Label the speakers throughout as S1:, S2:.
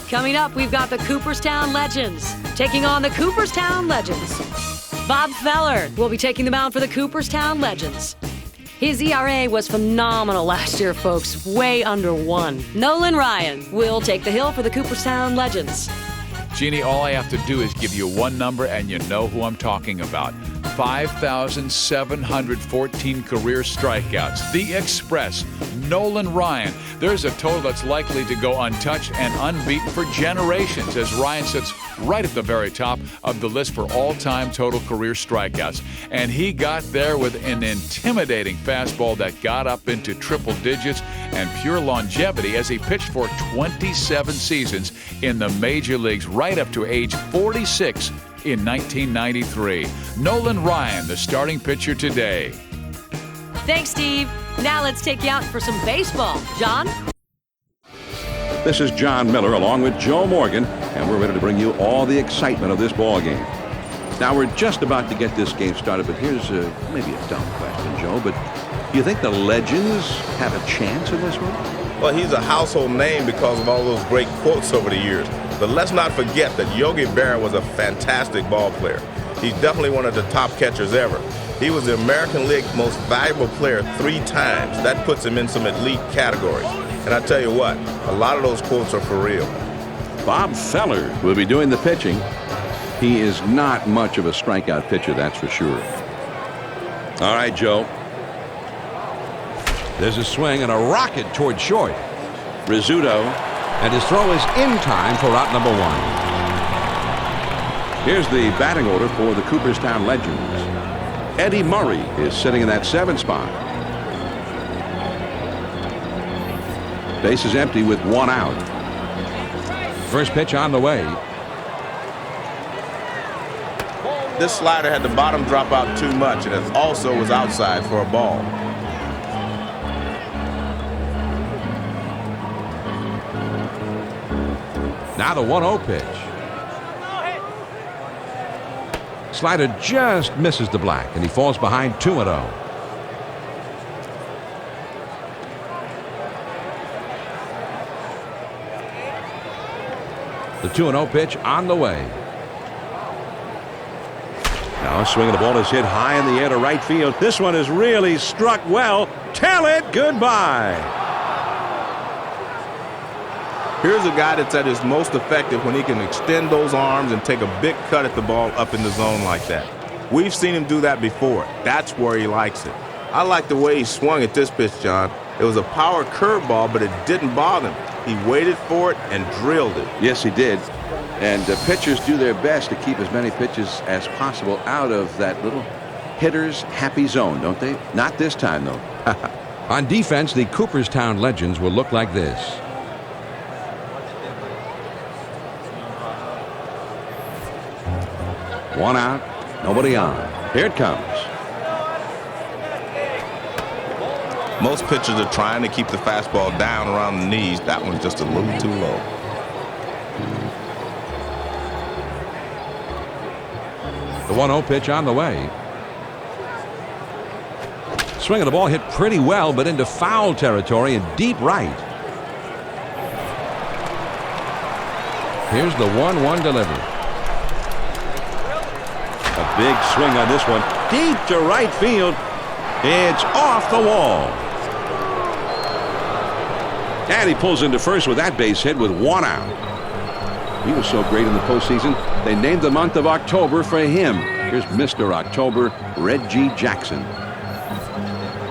S1: Coming up, we've got the Cooperstown Legends taking on the Cooperstown Legends. Bob Feller will be taking the mound for the Cooperstown Legends. His ERA was phenomenal last year, folks, way under 1. Nolan Ryan will take the hill for the Cooperstown Legends.
S2: Jeannie, all I have to do is give you one number and you know who I'm talking about. 5,714 career strikeouts. The Express, Nolan Ryan. There's a total that's likely to go untouched and unbeaten for generations as Ryan sits right at the very top of the list for all-time total career strikeouts. And he got there with an intimidating fastball that got up into triple digits and pure longevity as he pitched for 27 seasons in the major leagues right up to age 46 in 1993. Nolan Ryan, the starting pitcher today.
S1: Thanks, Steve. Now let's take you out for some baseball. John?
S3: This is John Miller along with Joe Morgan, and we're ready to bring you all the excitement of this ball game. Now, we're just about to get this game started, but here's maybe a dumb question, Joe, but do you think the Legends have a chance in this one?
S4: Well, he's a household name because of all those great quotes over the years. But let's not forget that Yogi Berra was a fantastic ball player. He's definitely one of the top catchers ever. He was the American League most valuable player 3 times. That puts him in some elite categories. And I tell you what, a lot of those quotes are for real.
S3: Bob Feller will be doing the pitching. He is not much of a strikeout pitcher, that's for sure. All right, Joe.
S5: There's a swing and a rocket toward short.
S3: Rizzuto.
S5: And his throw is in time for out number 1.
S3: Here's the batting order for the Cooperstown Legends. Eddie Murray is sitting in that 7th spot. Base is empty with 1 out.
S5: First pitch on the way.
S4: This slider had the bottom drop out too much, and it also was outside for a ball.
S5: Now the 1-0 pitch. Slider just misses the black, and he falls behind 2-0. The 2-0 pitch on the way.
S3: Now a swing of the ball is hit high in the air to right field. This one is really struck well. Tell it goodbye.
S4: Here's a guy that's at his most effective when he can extend those arms and take a big cut at the ball up in the zone like that. We've seen him do that before. That's where he likes it. I like the way he swung at this pitch, John. It was a power curveball, but it didn't bother him. He waited for it and drilled it.
S3: Yes, he did. And pitchers do their best to keep as many pitches as possible out of that little hitter's happy zone, don't they? Not this time, though.
S5: On defense, the Cooperstown Legends will look like this.
S3: One out, nobody on. Here it comes.
S4: Most pitchers are trying to keep the fastball down around the knees. That one's just a little too low.
S5: The 1-0 pitch on the way. Swing of the ball hit pretty well, but into foul territory and deep right. Here's the 1-1 delivery.
S3: A big swing on this one. Deep to right field. It's off the wall. And he pulls into first with that base hit with 1 out. He was so great in the postseason, they named the month of October for him. Here's Mr. October, Reggie Jackson.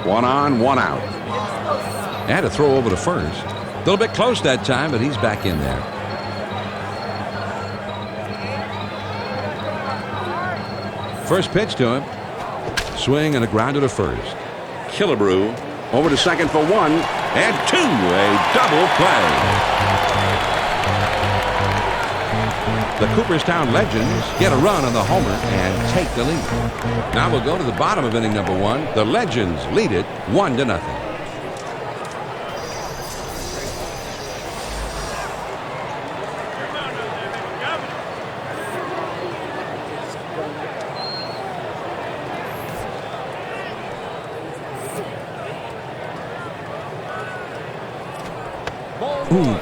S3: 1 on, 1 out.
S5: And a throw over to first. A little bit close that time, but he's back in there. First pitch to him. Swing and a grounder to first.
S3: Killebrew over to second for 1 and 2. A double play.
S5: The Cooperstown Legends get a run on the homer and take the lead. Now we'll go to the bottom of inning number 1. The Legends lead it 1-0.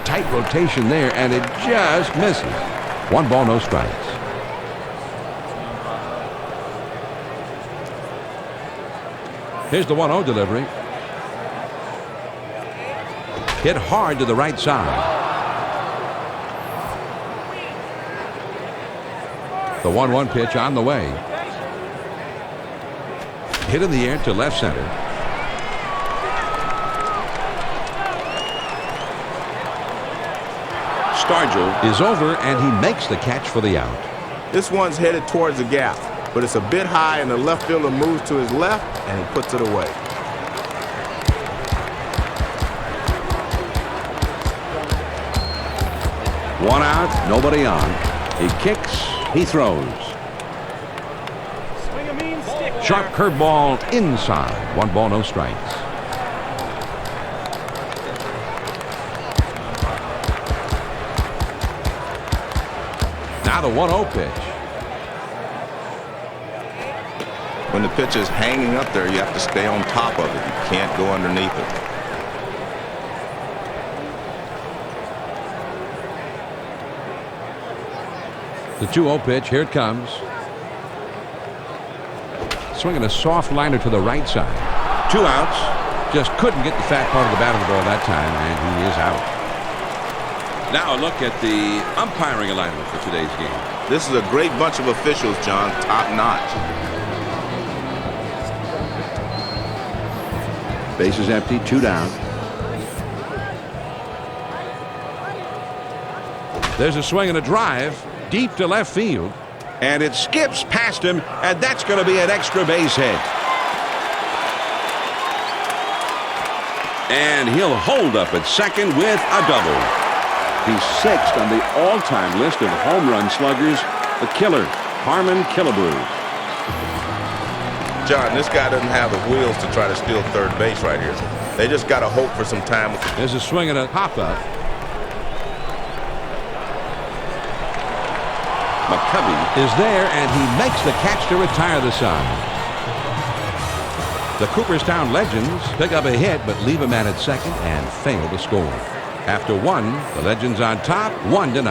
S5: Tight rotation there, and it just misses. 1 ball, no strikes. Here's the 1-0 delivery. Hit hard to the right side. The 1-1 pitch on the way. Hit in the air to left center. Stargell is over, and he makes the catch for the out.
S4: This one's headed towards the gap, but it's a bit high, and the left fielder moves to his left, and he puts it away.
S3: One out, nobody on. He kicks, he throws.
S5: Sharp curveball inside. 1 ball, no strikes. Now the 1-0 pitch.
S4: When the pitch is hanging up there, you have to stay on top of it. You can't go underneath it.
S5: The 2-0 pitch, here it comes. Swinging a soft liner to the right side. 2 outs. Just couldn't get the fat part of the bat of the ball that time, and he is out. Now a look at the umpiring alignment for today's game.
S4: This is a great bunch of officials, John, top notch.
S3: Bases empty, 2 down.
S5: There's a swing and a drive deep to left field.
S3: And it skips past him, and that's going to be an extra base hit. And he'll hold up at second with a double. He's 6th on the all-time list of home run sluggers, the killer, Harmon Killebrew.
S4: John, this guy doesn't have the wheels to try to steal third base right here. They just got to hope for some time.
S5: There's a swing and a pop-up. McCovey is there, and he makes the catch to retire the side. The Cooperstown Legends pick up a hit, but leave a man at second and fail to score. After 1, the Legends on top, 1-0.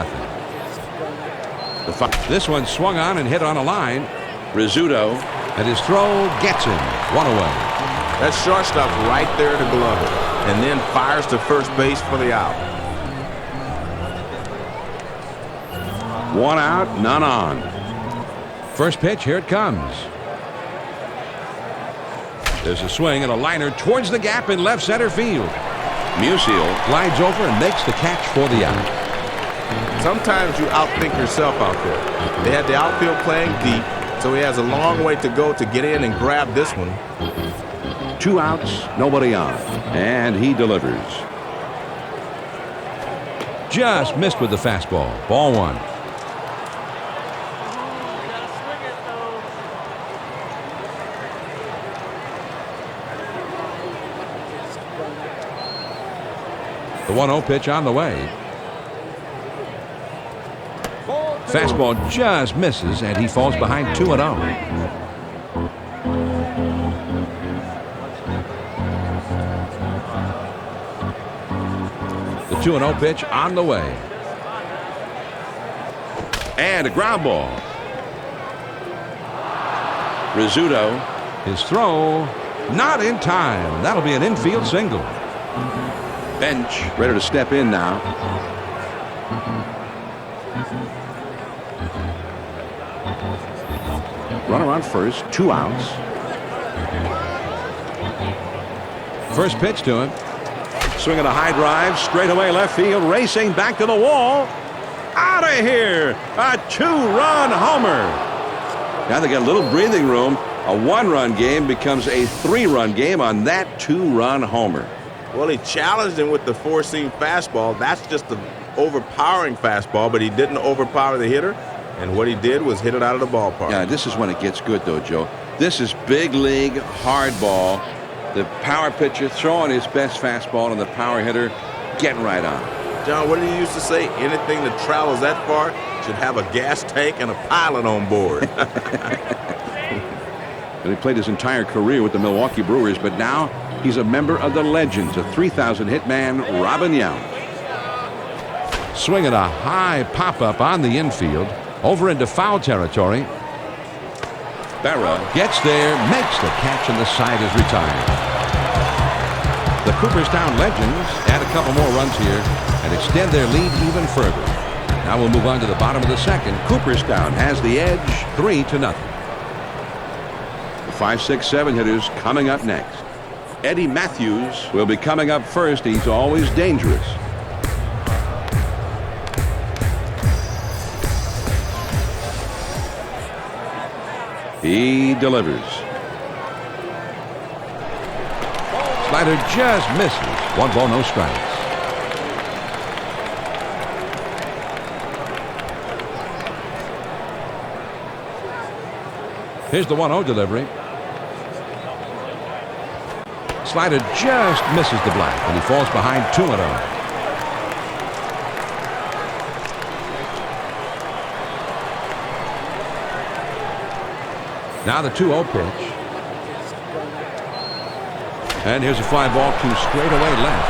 S5: This one swung on and hit on a line.
S3: Rizzuto.
S5: And his throw gets him. 1 away.
S4: That shortstop right there to glove it, and then fires to first base for the out.
S3: 1 out, none on.
S5: First pitch, here it comes. There's a swing and a liner towards the gap in left center field. Musial glides over and makes the catch for the out.
S4: Sometimes you outthink yourself out there. They had the outfield playing deep, so he has a long way to go to get in and grab this one.
S3: 2 outs, nobody on. And he delivers.
S5: Just missed with the fastball. Ball 1. The 1-0 pitch on the way. Fastball just misses, and he falls behind 2-0. The 2-0 pitch on the way. And a ground ball.
S3: Rizzuto.
S5: His throw not in time. That'll be an infield single.
S3: Bench ready to step in now. Runner on first, 2 outs.
S5: First pitch to him.
S3: Swinging a high drive, straight away left field, racing back to the wall. Out of here! A 2-run homer. Now they got a little breathing room. A 1-run game becomes a 3-run game on that 2-run homer.
S4: Well, he challenged him with the 4-seam fastball. That's just an overpowering fastball, but he didn't overpower the hitter. And what he did was hit it out of the ballpark.
S3: Yeah, this is when it gets good, though, Joe. This is big league hard ball. The power pitcher throwing his best fastball, and the power hitter getting right on it.
S4: John, what did he used to say? Anything that travels that far should have a gas tank and a pilot on board.
S3: And he played his entire career with the Milwaukee Brewers, but now he's a member of the Legends, a 3,000 hit man, Robin Yount.
S5: Swinging a high pop-up on the infield. Over into foul territory. Berra gets there, makes the catch, and the side is retired. The Cooperstown Legends add a couple more runs here and extend their lead even further. Now we'll move on to the bottom of the second.
S3: Cooperstown has the edge, 3-0. The 5, 6, 7 hitters coming up next. Eddie Matthews will be coming up first. He's always dangerous. He delivers.
S5: Slider just misses. 1 ball, no strikes. Here's the 1-0 delivery. Slider just misses the black, and he falls behind 2-0. Now the 2-0 pitch. And here's a fly ball to straightaway left.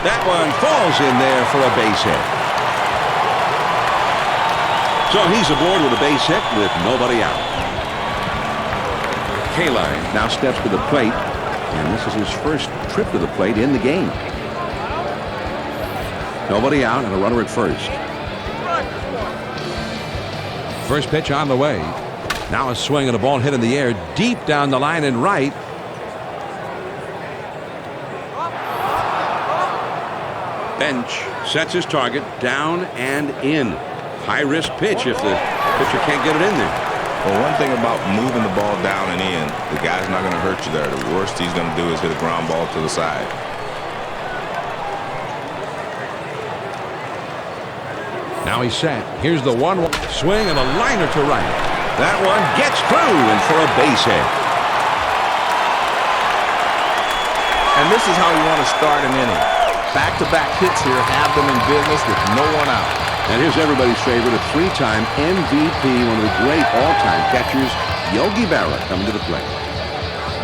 S3: That one falls in there for a base hit. So he's aboard with a base hit with nobody out. Kaline now steps to the plate, and this is his first trip to the plate in the game. Nobody out and a runner at first.
S5: First pitch on the way. Now a swing and a ball hit in the air deep down the line and right.
S3: Bench sets his target down and in. High risk pitch if the pitcher can't get it in there.
S4: Well, one thing about moving the ball down and in, the guy's not going to hurt you there. The worst he's going to do is hit a ground ball to the side.
S5: Now he's set. Here's the 1 swing and a liner to right.
S3: That one gets through and for a base hit.
S4: And this is how you want to start an inning. Back-to-back hits here have them in business with no one out.
S3: And here's everybody's favorite, a 3-time MVP, one of the great all-time catchers, Yogi Berra, coming to the plate.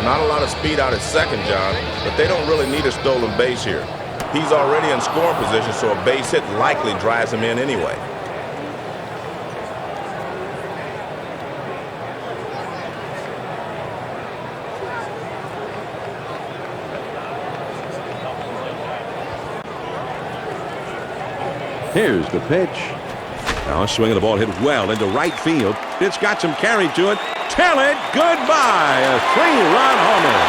S4: Not a lot of speed out at second, John, but they don't really need a stolen base here. He's already in scoring position, so a base hit likely drives him in anyway.
S3: Here's the pitch.
S5: Now a swing of the ball hit well into right field. It's got some carry to it. Tell it goodbye. A 3-run homer.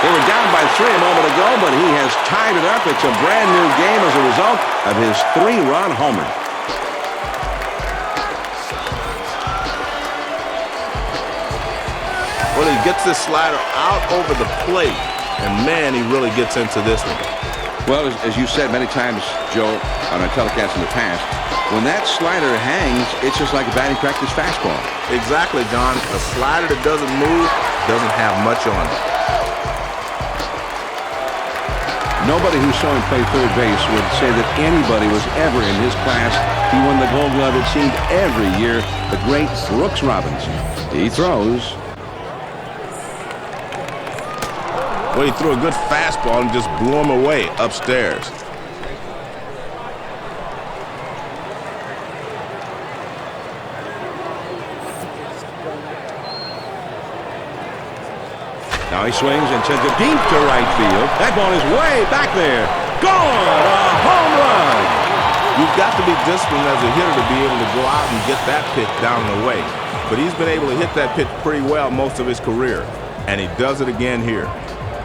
S3: They were down by 3 a moment ago, but he has tied it up. It's a brand new game as a result of his 3-run homer.
S4: Well, he gets this slider out over the plate, and man, he really gets into this one.
S3: Well, as you said many times, Joe, on our telecast in the past, when that slider hangs, it's just like a batting practice fastball.
S4: Exactly, John. A slider that doesn't move doesn't have much on it.
S3: Nobody who saw him play third base would say that anybody was ever in his class. He won the Gold Glove, it seemed, every year. The great Brooks Robinson. He throws.
S4: Well, he threw a good fastball and just blew him away upstairs.
S3: Now he swings and sends it deep to right field. That ball is way back there. Gone! A home run!
S4: You've got to be disciplined as a hitter to be able to go out and get that pitch down and away. But he's been able to hit that pitch pretty well most of his career. And he does it again here.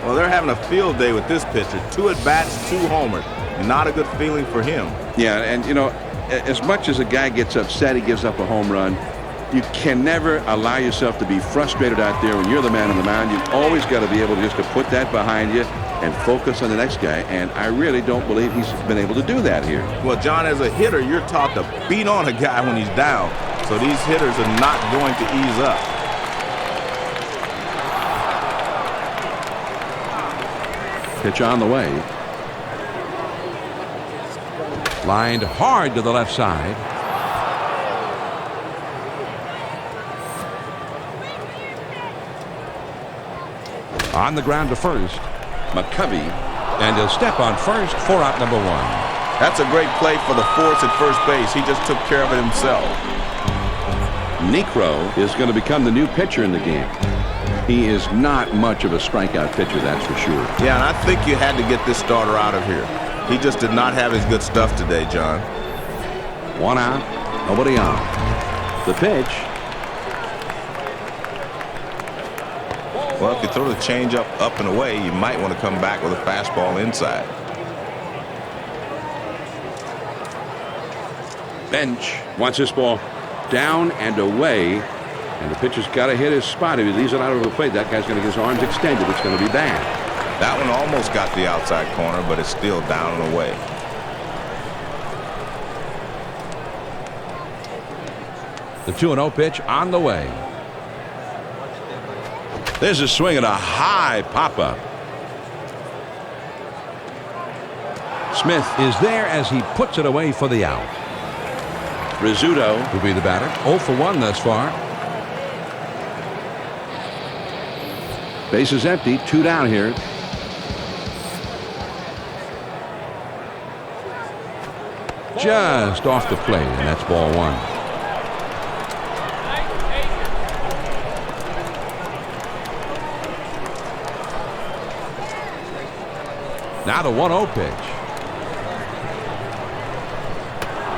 S4: Well, they're having a field day with this pitcher. 2 at-bats, 2 homers. Not a good feeling for him.
S3: Yeah, and, you know, as much as a guy gets upset he gives up a home run, you can never allow yourself to be frustrated out there when you're the man on the mound. You've always got to be able just to put that behind you and focus on the next guy. And I really don't believe he's been able to do that here.
S4: Well, John, as a hitter, you're taught to beat on a guy when he's down. So these hitters are not going to ease up.
S3: Pitch on the way.
S5: Lined hard to the left side. On the ground to first.
S3: McCovey.
S5: And he'll step on first for out number 1.
S4: That's a great play for the force at first base. He just took care of it himself.
S3: Necro is going to become the new pitcher in the game. He is not much of a strikeout pitcher, that's for sure.
S4: Yeah, and I think you had to get this starter out of here. He just did not have his good stuff today, John.
S3: 1 out, nobody on. The pitch.
S4: Well, if you throw the changeup up and away, you might want to come back with a fastball inside.
S5: Bench wants this ball down and away, and the pitcher's got to hit his spot. If he leaves it out of the plate, that guy's going to get his arms extended. It's going to be bad.
S4: That one almost got the outside corner, but it's still down and away.
S5: The 2-0 pitch on the way. There's a swing and a high pop-up. Smith is there as he puts it away for the out. Rizzuto will be the batter. 0 for 1 thus far.
S3: Base is empty, 2 down here.
S5: Just off the plate, and that's ball 1. Now the 1-0 pitch.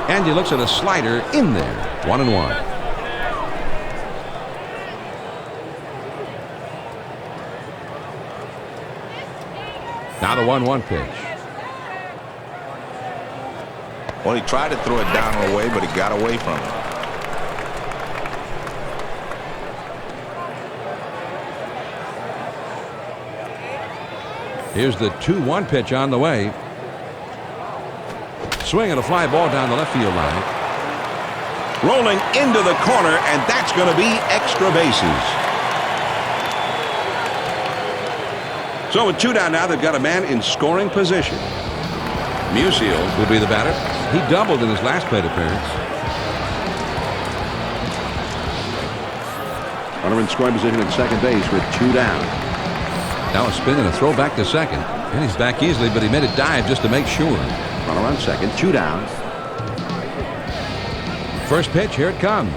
S5: And he looks at a slider in there. 1-1. Now the 1-1 pitch.
S4: Well, he tried to throw it down and away, but he got away from it.
S5: Here's the 2-1 pitch on the way. Swing and a fly ball down the left field line. Rolling into the corner, and that's going to be extra bases. So with 2 down now, they've got a man in scoring position. Musial will be the batter. He doubled in his last plate appearance.
S3: Runner in scoring position at second base with 2 down.
S5: Now a spin and a throw back to second. And he's back easily, but he made a dive just to make sure.
S3: Runner on second, 2 down.
S5: First pitch, here it comes.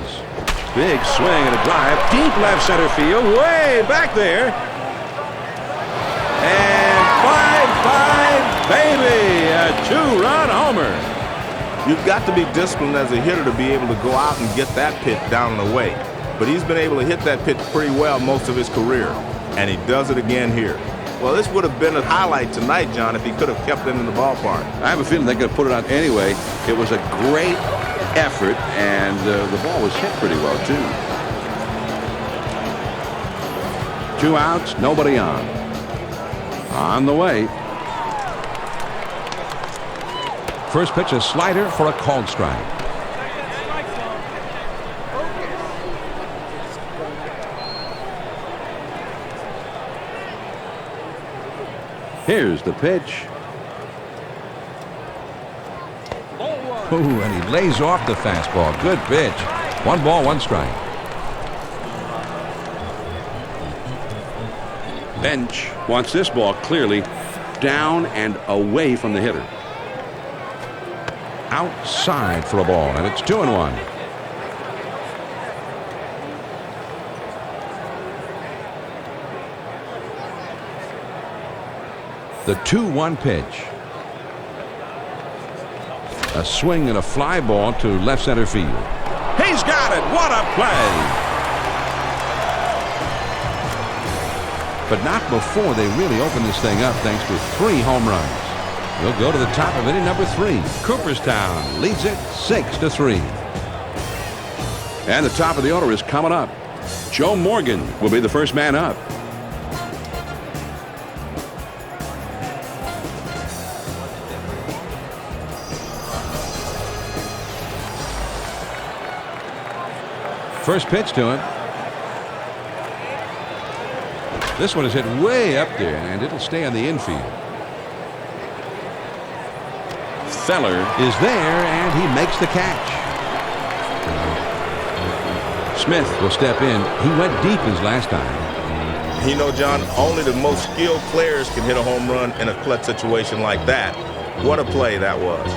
S3: Big swing and a drive. Deep left center field, way back there.
S5: And 5-5, baby, a 2-run homer.
S4: You've got to be disciplined as a hitter to be able to go out and get that pitch down and away. But he's been able to hit that pitch pretty well most of his career, and he does it again here. Well, this would have been a highlight tonight, John, if he could have kept it in the ballpark.
S3: I have a feeling they could have put it out anyway. It was a great effort, and the ball was hit pretty well, too. 2 outs, nobody on. On the way.
S5: First pitch, a slider for a called strike.
S3: Here's the pitch.
S5: Ooh, and he lays off the fastball. Good pitch. 1 ball, 1 strike. Bench wants this ball clearly down and away from the hitter. Outside for a ball, and it's 2-1. The 2-1 pitch. A swing and a fly ball to left center field. He's got it. What a play. But not before they really open this thing up, thanks to 3 home runs. We'll go to the top of inning number 3. Cooperstown leads it 6-3. And the top of the order is coming up. Joe Morgan will be the first man up. First pitch to him. This one is hit way up there, and it'll stay on the infield. Feller is there, and he makes the catch. Smith will step in. He went deep his last time.
S4: You know, John, only the most skilled players can hit a home run in a clutch situation like that. What a play that was.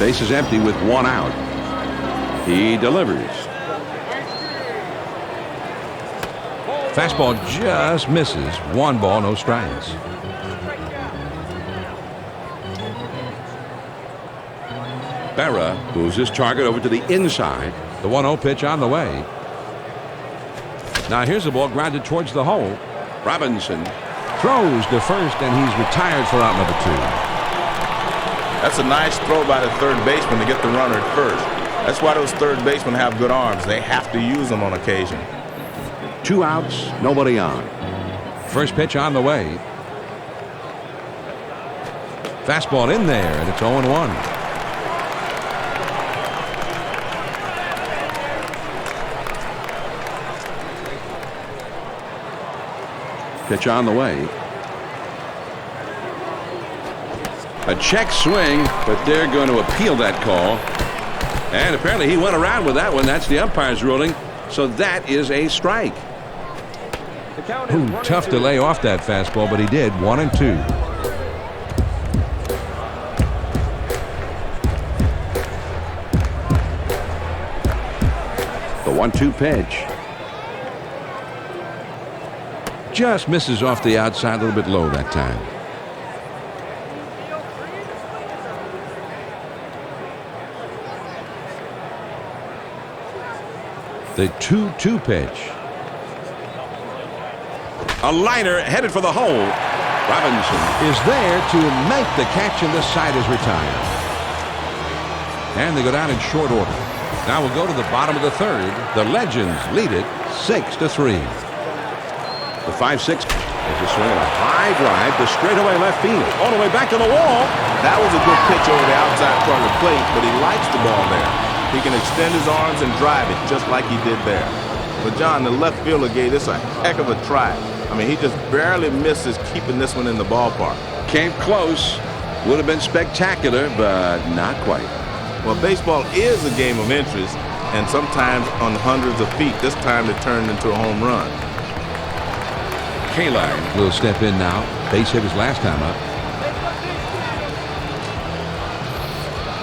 S3: Base is empty with one out. He delivers.
S5: Fastball just misses. 1 ball, no strikes.
S3: Berra moves his target over to the inside.
S5: The 1-0 pitch on the way. Now here's the ball grounded towards the hole.
S3: Robinson
S5: Throws to first, and he's retired for out number 2.
S4: That's a nice throw by the third baseman to get the runner at first. That's why those third basemen have good arms. They have to use them on occasion.
S3: 2 outs, nobody on.
S5: First pitch on the way. Fastball in there, and it's 0-1.
S3: Pitch on the way. A check swing, but they're going to appeal that call. And apparently he went around with that one. That's the umpire's ruling. So that is a strike.
S5: Ooh, tough to lay off that fastball, but he did. 1-2.
S3: The 1-2 pitch.
S5: Just misses off the outside, a little bit low that time. The 2-2 pitch.
S3: A liner headed for the hole. Robinson
S5: Is there to make the catch, and this side is retired. And they go down in short order. Now we'll go to the bottom of the third. The Legends lead it 6-3.
S3: The 5-6 is a swing and a high drive to straightaway left field. All the way back to the wall.
S4: That was a good pitch over the outside part of the plate, but he likes the ball there. He can extend his arms and drive it just like he did there. But John, the left fielder gave this a heck of a try. I mean, he just barely misses keeping this one in the ballpark.
S3: Came close. Would have been spectacular, but not quite.
S4: Well, baseball is a game of interest, and sometimes on hundreds of feet. This time it turned into a home run.
S3: K-line
S5: Will step in now. Base hit his last time up.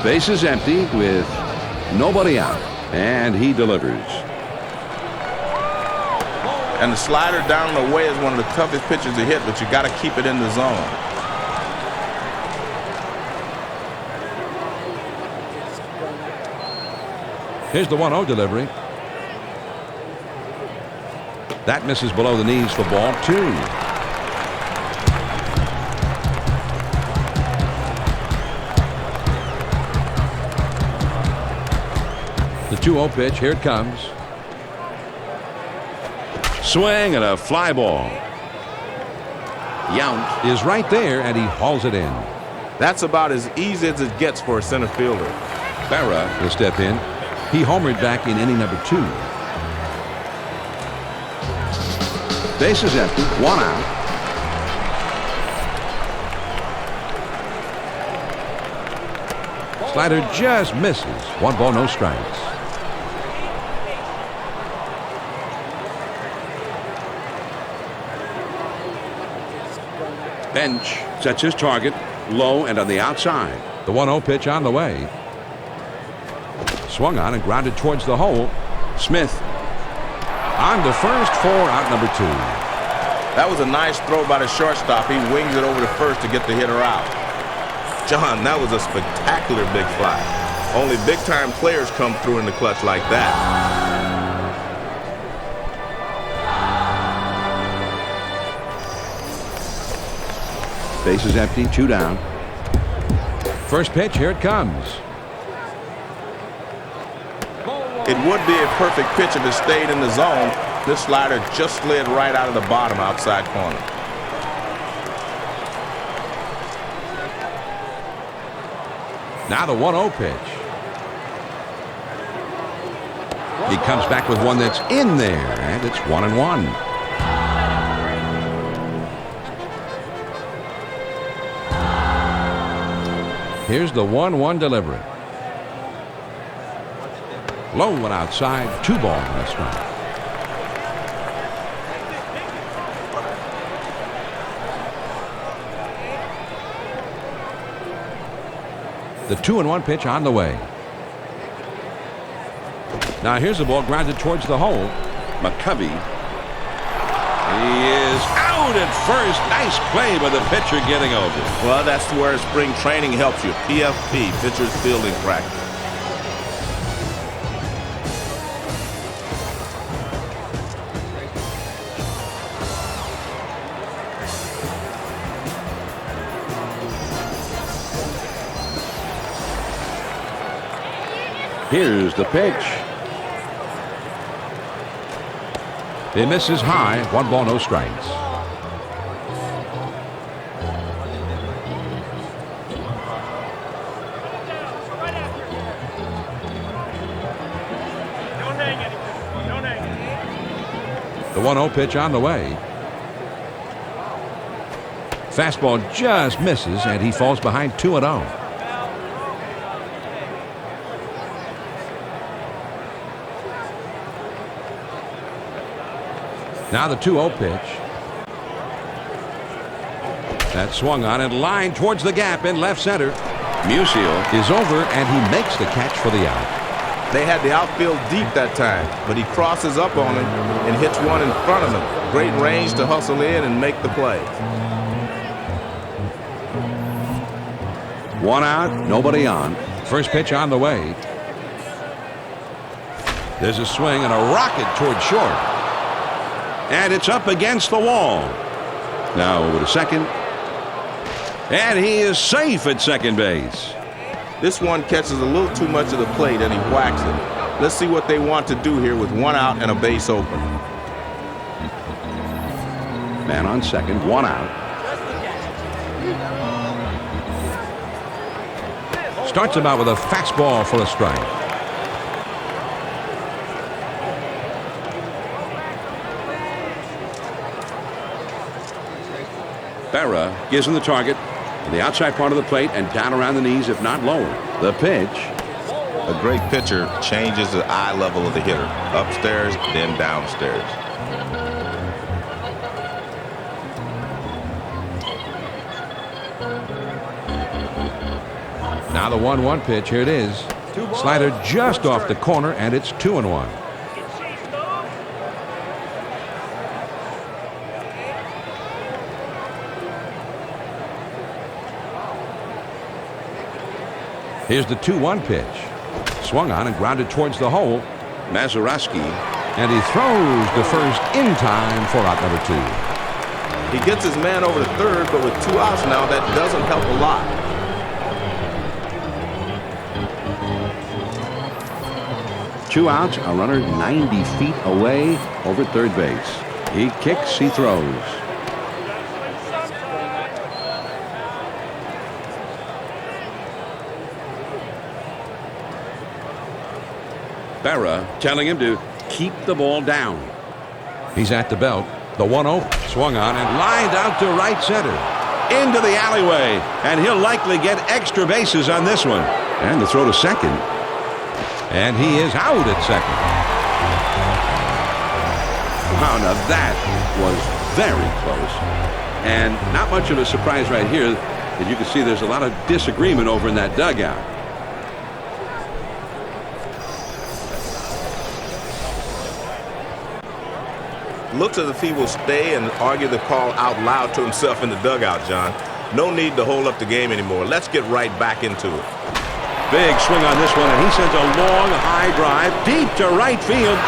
S3: Base is empty with nobody out, and he delivers.
S4: And the slider down and away is one of the toughest pitches to hit, but you got to keep it in the zone.
S5: Here's the 1-0 delivery. That misses below the knees for ball 2. The 2-0 pitch. Here it comes.
S3: Swing and a fly ball.
S5: Yount is right there, and he hauls it in.
S4: That's about as easy as it gets for a center fielder.
S5: Berra will step in. He homered back in inning number 2.
S3: Base is empty. 1 out.
S5: Slider just misses. 1 ball, no strikes.
S3: Bench sets his target low and on the outside.
S5: The 1-0 pitch on the way. Swung on and grounded towards the hole.
S3: Smith
S5: On to first for out number 2.
S4: That was a nice throw by the shortstop. He wings it over to first to get the hitter out. John, that was a spectacular big fly. Only big-time players come through in the clutch like that.
S3: Base is empty. 2 down.
S5: First pitch, here it comes.
S4: It would be a perfect pitch if it stayed in the zone. This slider just slid right out of the bottom outside corner.
S5: Now the 1-0 pitch. He comes back with one that's in there, and it's 1-1. Here's the 1-1 delivery. Low one outside, 2 balls and a strike. The 2-1 pitch on the way. Now here's the ball grounded towards the hole.
S3: McCovey. He is out at first. Nice play by the pitcher getting over.
S4: Well, that's where spring training helps you. PFP, pitcher's fielding practice.
S3: Here's the pitch.
S5: It misses high. 1 ball, no strikes. The 1-0 pitch on the way. Fastball just misses, and he falls behind 2-0. Now the 2-0 pitch. That swung on and lined towards the gap in left center.
S3: Musial
S5: Is over, and he makes the catch for the out.
S4: They had the outfield deep that time, but he crosses up on him and hits one in front of him. Great range to hustle in and make the play.
S3: 1 out, nobody on.
S5: First pitch on the way. There's a swing and a rocket toward short. And it's up against the wall. Now over to second. And he is safe at second base.
S4: This one catches a little too much of the plate and he whacks it. Let's see what they want to do here with 1 out and a base open.
S3: Man on second, 1 out.
S5: Starts him out with a fastball for a strike.
S3: Berra gives him the target on the outside part of the plate and down around the knees, if not lower. The pitch.
S4: A great pitcher changes the eye level of the hitter. Upstairs, then downstairs.
S5: Now the 1-1 pitch. Here it is. Slider just off the corner, and it's 2-1. Here's the 2-1 pitch. Swung on and grounded towards the hole.
S3: Mazeroski.
S5: And he throws the first in time for out number 2.
S4: He gets his man over to third, but with 2 outs now, that doesn't help a lot.
S3: Two outs, a runner 90 feet away over third base. He kicks, he throws. Berra telling him to keep the ball down.
S5: He's at the belt. The 1-0 swung on and lined out to right center.
S3: Into the alleyway, and he'll likely get extra bases on this one. And the throw to second.
S5: And he is out at second.
S3: Wow, now that was very close. And not much of a surprise right here. As you can see, there's a lot of disagreement over in that dugout.
S4: Looks as if he will stay and argue the call out loud to himself in the dugout, John. No need to hold up the game anymore. Let's get right back into it.
S3: Big swing on this one, and he sends a long, high drive deep to right field.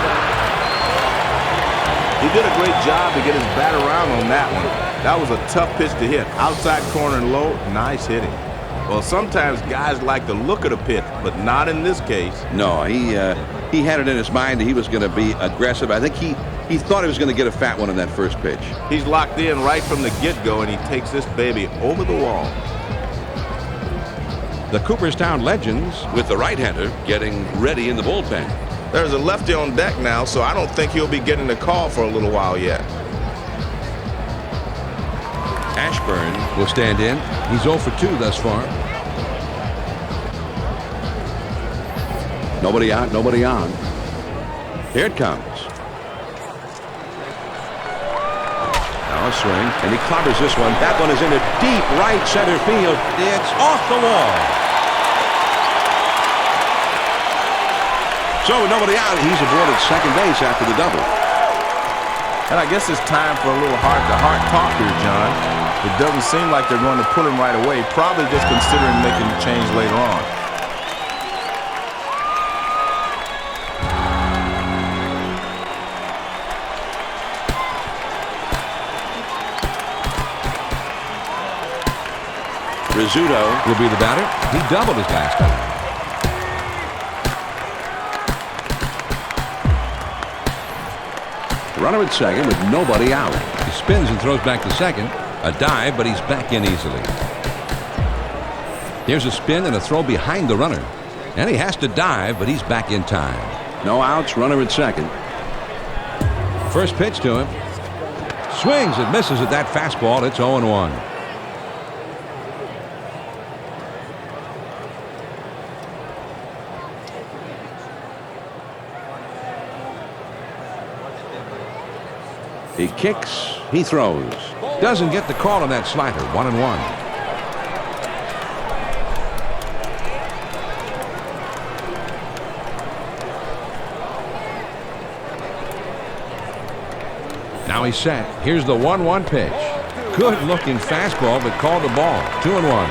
S4: He did a great job to get his bat around on that one. That was a tough pitch to hit. Outside corner and low, nice hitting. Well, sometimes guys like the look of the pitch, but not in this case.
S3: No, he had it in his mind that he was going to be aggressive. I think he thought he was going to get a fat one on that first pitch.
S4: He's locked in right from the get-go, and he takes this baby over the wall.
S5: The Cooperstown Legends
S3: With the right-hander getting ready in the bullpen.
S4: There's a lefty on deck now, so I don't think he'll be getting the call for a little while yet.
S5: Ashburn will stand in. He's 0 for 2 thus far.
S3: Nobody out, nobody on. Here it comes. Now a swing, and he clobbers this one. That one is into deep right center field. It's off the wall.
S5: So with nobody out, he's aboard at second base after the double.
S4: And I guess it's time for a little heart-to-heart talk here, John. It doesn't seem like they're going to pull him right away, probably just considering making the change later on.
S5: Rizzuto will be the batter. He doubled his last time. Runner at second with nobody out. He spins and throws back to second. A dive, but he's back in easily. Here's a spin and a throw behind the runner. And he has to dive, but he's back in time. No outs, runner at second. First pitch to him. Swings and misses at that fastball. It's 0-1. He kicks, he throws. Doesn't get the call on that slider. 1-1. Now he's set. Here's the 1-1 pitch. Good looking fastball, but called the ball. 2-1.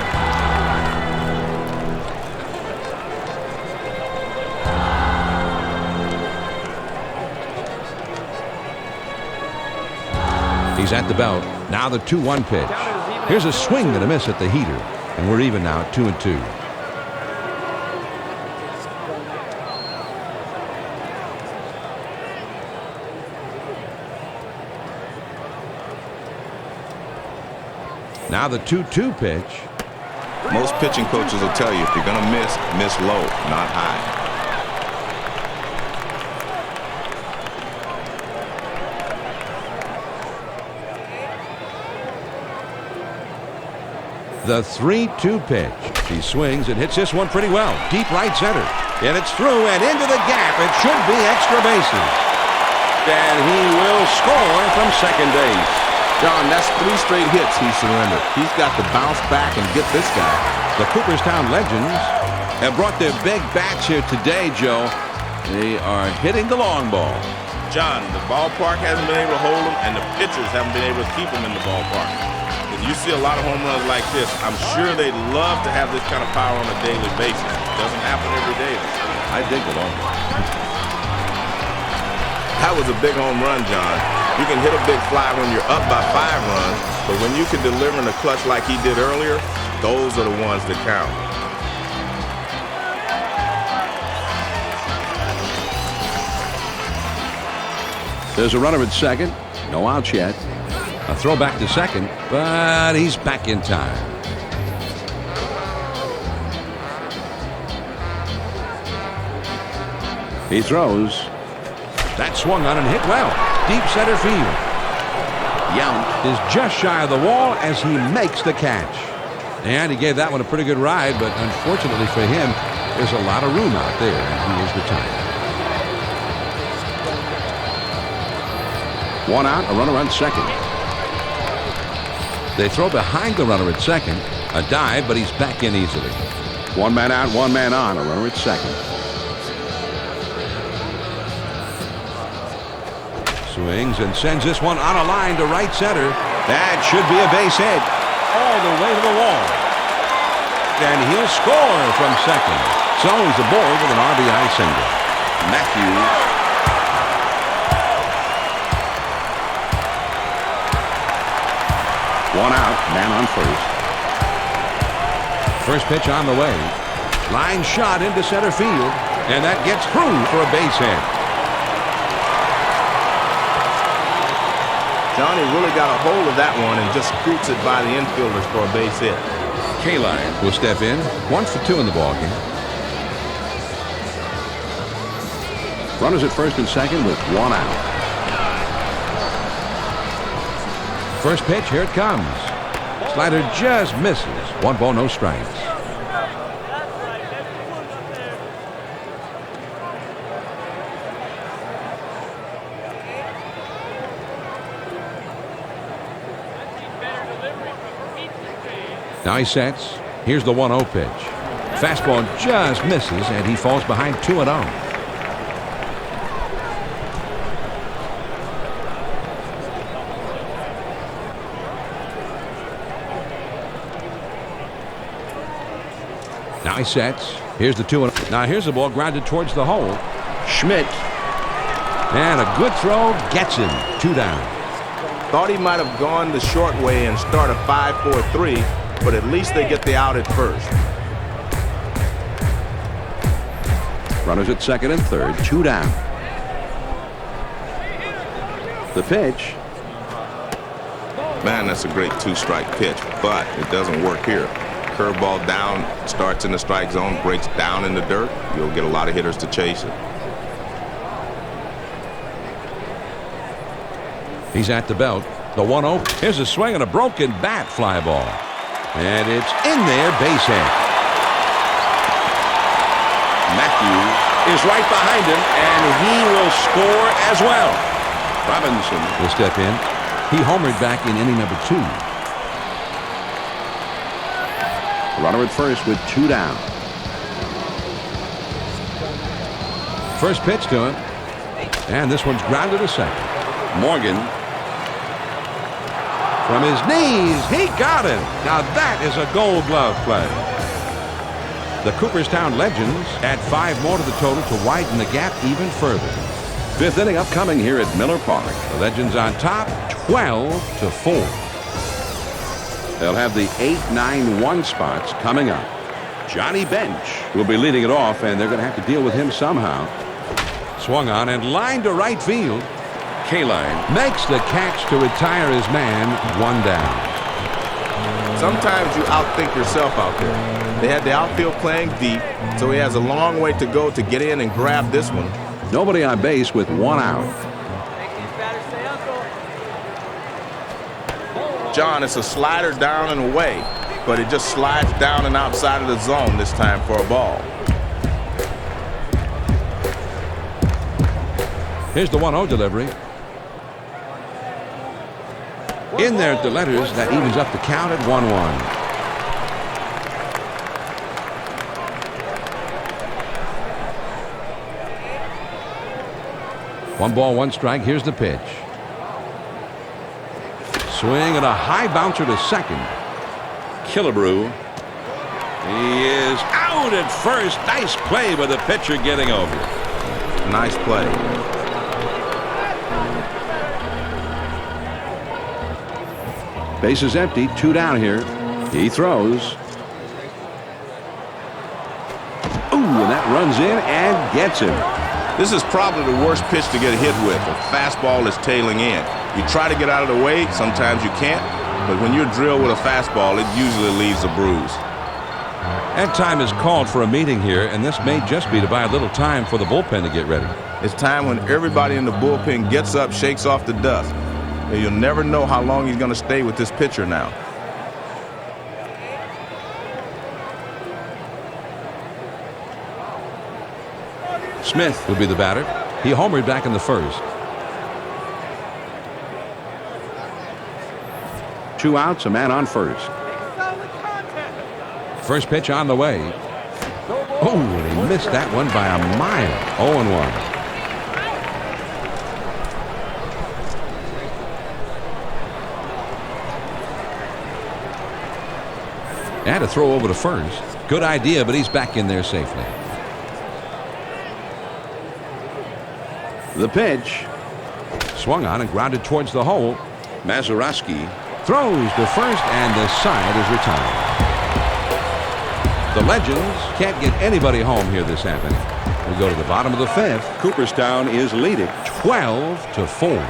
S5: He's at the belt. Now the 2-1 pitch. Here's a swing and a miss at the heater. And we're even now at 2-2. Now the 2-2 pitch.
S4: Most pitching coaches will tell you if you're going to miss low, not high.
S5: The 3-2 pitch. He swings and hits this one pretty well. Deep right center. And it's through and into the gap. It should be extra bases. And he will score from second base.
S4: John, that's 3 straight hits he surrendered. He's got to bounce back and get this guy.
S5: The Cooperstown Legends have brought their big bats here today, Joe. They are hitting the long ball.
S4: John, the ballpark hasn't been able to hold him, and the pitchers haven't been able to keep him in the ballpark. If you see a lot of home runs like this, I'm sure they'd love to have this kind of power on a daily basis. It doesn't happen every day.
S5: I dig the long ball.
S4: That was a big home run, John. You can hit a big fly when you're up by 5 runs, but when you can deliver in a clutch like he did earlier, those are the ones that count.
S5: There's a runner at second. No outs yet. A throw back to second, but he's back in time. He throws. That swung on and hit well. Deep center field. Yount is just shy of the wall as he makes the catch. And he gave that one a pretty good ride, but unfortunately for him, there's a lot of room out there, and he is retired. 1 out, a runner on second. They throw behind the runner at second. A dive, but he's back in easily. 1 man out, 1 man on, a runner at second. Swings and sends this one on a line to right center. That should be a base hit. All the way to the wall. And he'll score from second. So he's aboard with an RBI single. Matthews. One out, man on first. First pitch on the way. Line shot into center field. And that gets through for a base hit.
S4: Johnny really got a hold of that one and just scoots it by the infielders for a base hit.
S5: K-Line will step in. 1 for 2 in the ballgame. Runners at first and second with 1 out. First pitch, here it comes. Slider just misses. 1 ball, no strikes. Now he sets. Here's the 1-0 pitch. Fastball just misses, and he falls behind 2-0. Now he sets. Here's the 2-0. Now here's the ball grounded towards the hole.
S3: Schmidt.
S5: And a good throw gets him. 2 down.
S4: Thought he might have gone the short way and start a 5-4-3, but at least they get the out at first.
S3: Runners at second and third. 2 down. The pitch.
S4: Man, that's a great 2-strike pitch, but it doesn't work here. Curveball down, starts in the strike zone, breaks down in the dirt. You'll get a lot of hitters to chase it.
S5: He's at the belt. The 1-0. Here's a swing and a broken bat fly ball. And it's in there, base hit.
S3: Matthews is right behind him, and he will score as well. Robinson
S5: will step in. He homered back in inning number 2.
S3: Runner at first with 2 down.
S5: First pitch to him. And this one's grounded to second.
S3: Morgan.
S5: From his knees, he got it. Now that is a Gold Glove play. The Cooperstown Legends add 5 more to the total to widen the gap even further.
S3: 5th inning upcoming here at Miller Park.
S5: The Legends on top, 12-4.
S3: They'll have the 8-9-1 spots coming up. Johnny Bench will be leading it off, and they're going to have to deal with him somehow.
S5: Swung on and lined to right field. Kaline makes the catch to retire his man. 1 down.
S4: Sometimes you outthink yourself out there. They had the outfield playing deep, so he has a long way to go to get in and grab this one.
S3: Nobody on base with 1 out.
S4: John, it's a slider down and away, but it just slides down and outside of the zone this time for a ball.
S5: Here's the 1-0 delivery. In there at the letters, that evens up the count at 1-1. One ball, 1 strike. Here's the pitch. Swing and a high bouncer to second.
S3: Killebrew. He is out at first. Nice play by the pitcher getting over.
S4: Nice play.
S3: Base is empty. 2 down here. He throws. Ooh, and that runs in and gets him.
S4: This is probably the worst pitch to get hit with. A fastball is tailing in. You try to get out of the way. Sometimes you can't. But when you're drilled with a fastball, it usually leaves a bruise.
S5: And time is called for a meeting here, and this may just be to buy a little time for the bullpen to get ready.
S4: It's time when everybody in the bullpen gets up, shakes off the dust. And you'll never know how long he's going to stay with this pitcher now.
S5: Smith will be the batter. He homered back in the first.
S3: 2 outs, a man on first.
S5: First pitch on the way. Oh, and he missed that one by a mile. 0-1. And a throw over to first. Good idea, but he's back in there safely.
S3: The pitch.
S5: Swung on and grounded towards the hole.
S3: Mazeroski
S5: throws to first, and the side is retired. The Legends can't get anybody home here this afternoon. We go to the bottom of the 5th.
S3: Cooperstown is leading
S5: 12-4.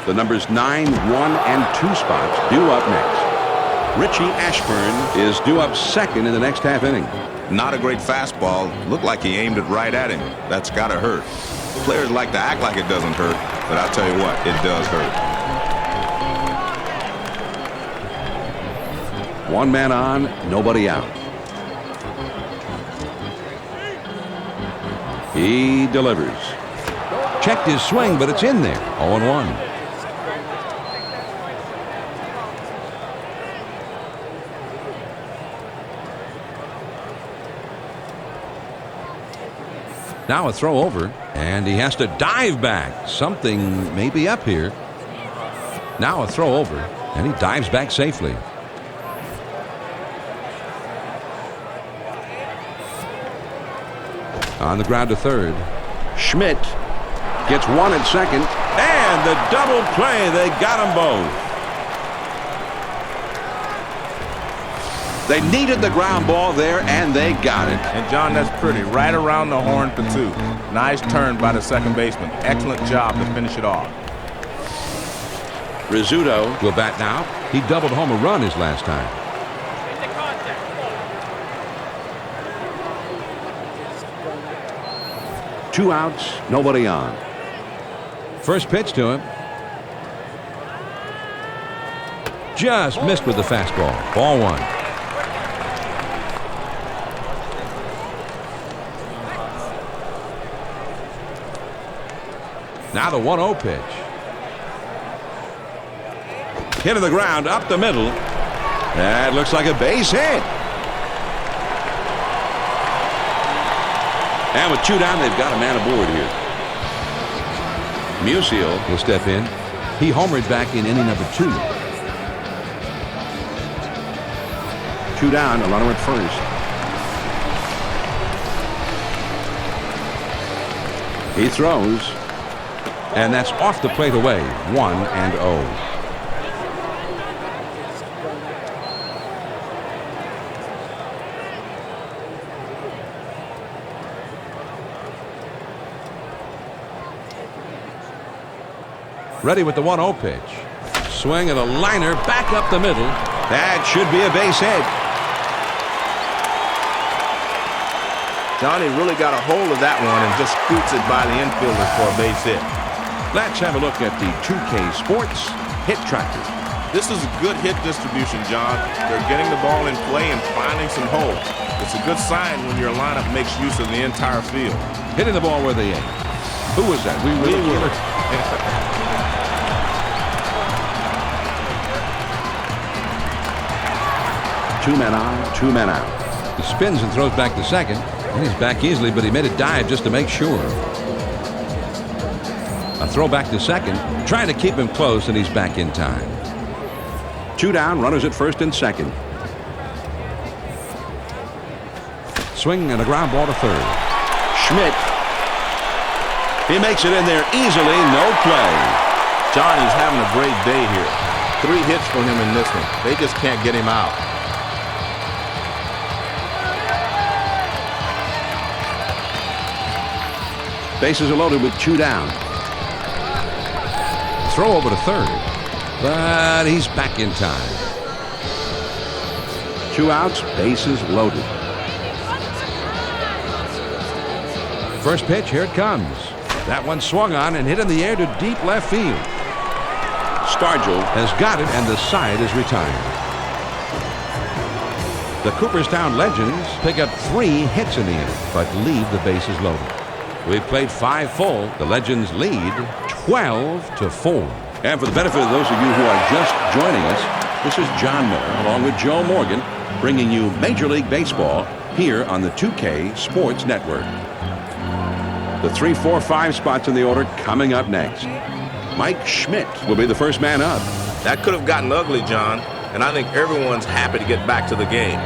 S3: The numbers 9, 1, and 2 spots due up next. Richie Ashburn is due up second in the next half inning.
S4: Not a great fastball. Looked like he aimed it right at him. That's got to hurt. Players like to act like it doesn't hurt, but I'll tell you what, it does hurt.
S3: 1 man on, nobody out. He delivers.
S5: Checked his swing, but it's in there. 0-1. Now a throw over, and he has to dive back. Something may be up here. Now a throw over, and he dives back safely. On the ground to third.
S3: Schmidt gets one at second. And the double play. They got them both. They needed the ground ball there, and they got it.
S4: And, John, that's pretty. Right around the horn for two. Nice turn by the second baseman. Excellent job to finish it off.
S3: Rizzuto
S5: will bat now. He doubled home a run his last time.
S3: 2 outs, nobody on.
S5: First pitch to him. Just missed with the fastball. Ball 1. Now the 1-0 pitch.
S3: Hit to the ground, up the middle. That looks like a base hit. And with 2 down, they've got a man aboard here. Musial
S5: will step in. He homered back in inning number 2.
S3: 2 down, a runner at first. He throws.
S5: And that's off the plate away. 1-0. Ready with the 1-0 pitch. Swing and a liner back up the middle.
S3: That should be a base hit.
S4: Johnny really got a hold of that one and just scoots it by the infielder for a base hit.
S3: Let's have a look at the 2K Sports hit tracker.
S4: This is a good hit distribution, John. They're getting the ball in play and finding some holes. It's a good sign when your lineup makes use of the entire field.
S5: Hitting the ball where they aim. Who was that? We were.
S3: 2 men on, 2 men out.
S5: He spins and throws back to second. And he's back easily, but he made a dive just to make sure. A throw back to second, trying to keep him close, and he's back in time.
S3: 2 down, runners at first and second.
S5: Swing and a ground ball to third.
S3: Schmidt. He makes it in there easily, no play.
S4: Johnny's having a great day here. 3 hits for him in this one. They just can't get him out.
S3: Bases are loaded with 2 down.
S5: Throw over to third, but he's back in time.
S3: 2 outs, bases loaded.
S5: First pitch, here it comes. That one swung on and hit in the air to deep left field.
S3: Stargell
S5: has got it, and the side is retired. The Cooperstown Legends pick up 3 hits in the inning, but leave the bases loaded. We've played 5 full. The Legends lead 12-4.
S3: And for the benefit of those of you who are just joining us, this is John Miller along with Joe Morgan bringing you Major League Baseball here on the 2K Sports Network. The 3, 4, 5 spots in the order coming up next. Mike Schmidt will be the first man up.
S4: That could have gotten ugly, John, and I think everyone's happy to get back to the game.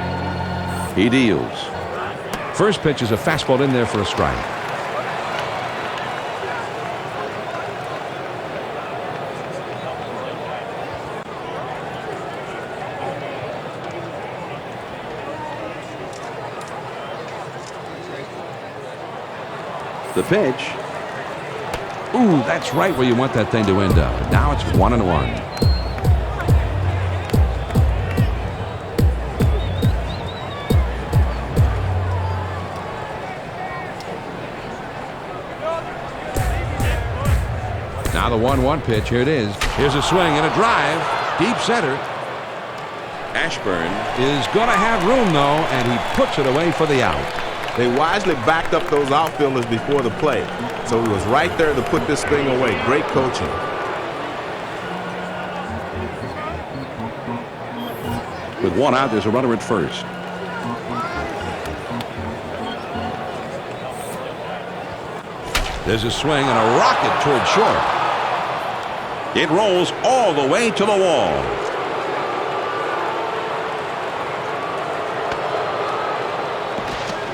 S3: He deals.
S5: First pitch is a fastball in there for a strike.
S3: The pitch.
S5: Ooh, that's right where you want that thing to end up. Now it's 1-1. Now the 1-1 pitch. Here it is. Here's a swing and a drive. Deep center.
S3: Ashburn
S5: is going to have room, though, and he puts it away for the out.
S4: They wisely backed up those outfielders before the play, so he was right there to put this thing away. Great coaching.
S3: With 1 out, there's a runner at first.
S5: There's a swing and a rocket toward short.
S3: It rolls all the way to the wall.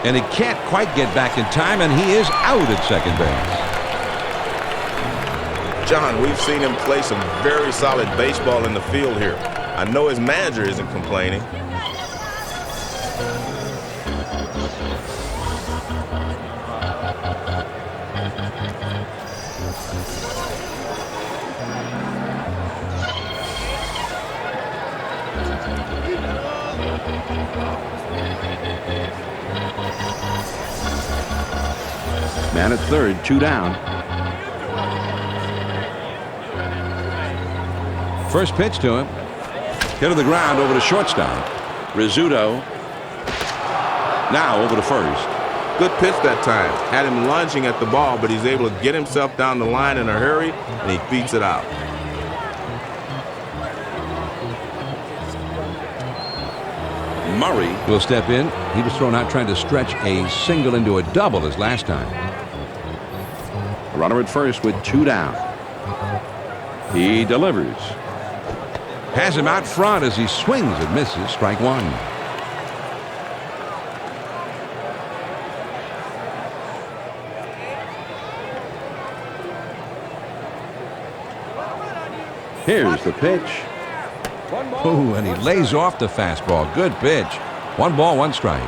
S5: And he can't quite get back in time, and he is out at second base.
S4: John, we've seen him play some very solid baseball in the field here. I know his manager isn't complaining.
S3: Man at third, 2 down.
S5: First pitch to him.
S3: Hit to the ground over to shortstop. Rizzuto. Now over to first.
S4: Good pitch that time. Had him lunging at the ball, but he's able to get himself down the line in a hurry, and he beats it out.
S5: Murray will step in. He was thrown out trying to stretch a single into a double as last time.
S3: Runner at first with 2 down. He delivers.
S5: Has him out front as he swings and misses. Strike one.
S3: Here's the pitch.
S5: Oh, and he lays off the fastball. Good pitch. 1 ball, 1 strike.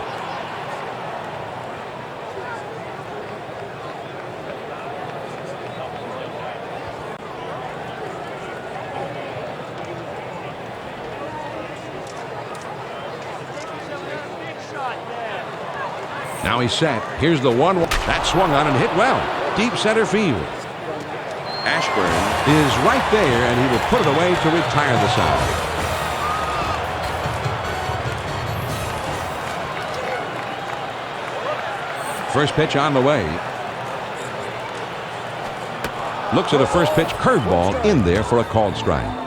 S5: Now he's set. Here's the 1. That swung on and hit well. Deep center field. Ashburn is right there, and he will put it away to retire the side. First pitch on the way. Looks at a first pitch curveball in there for a called strike.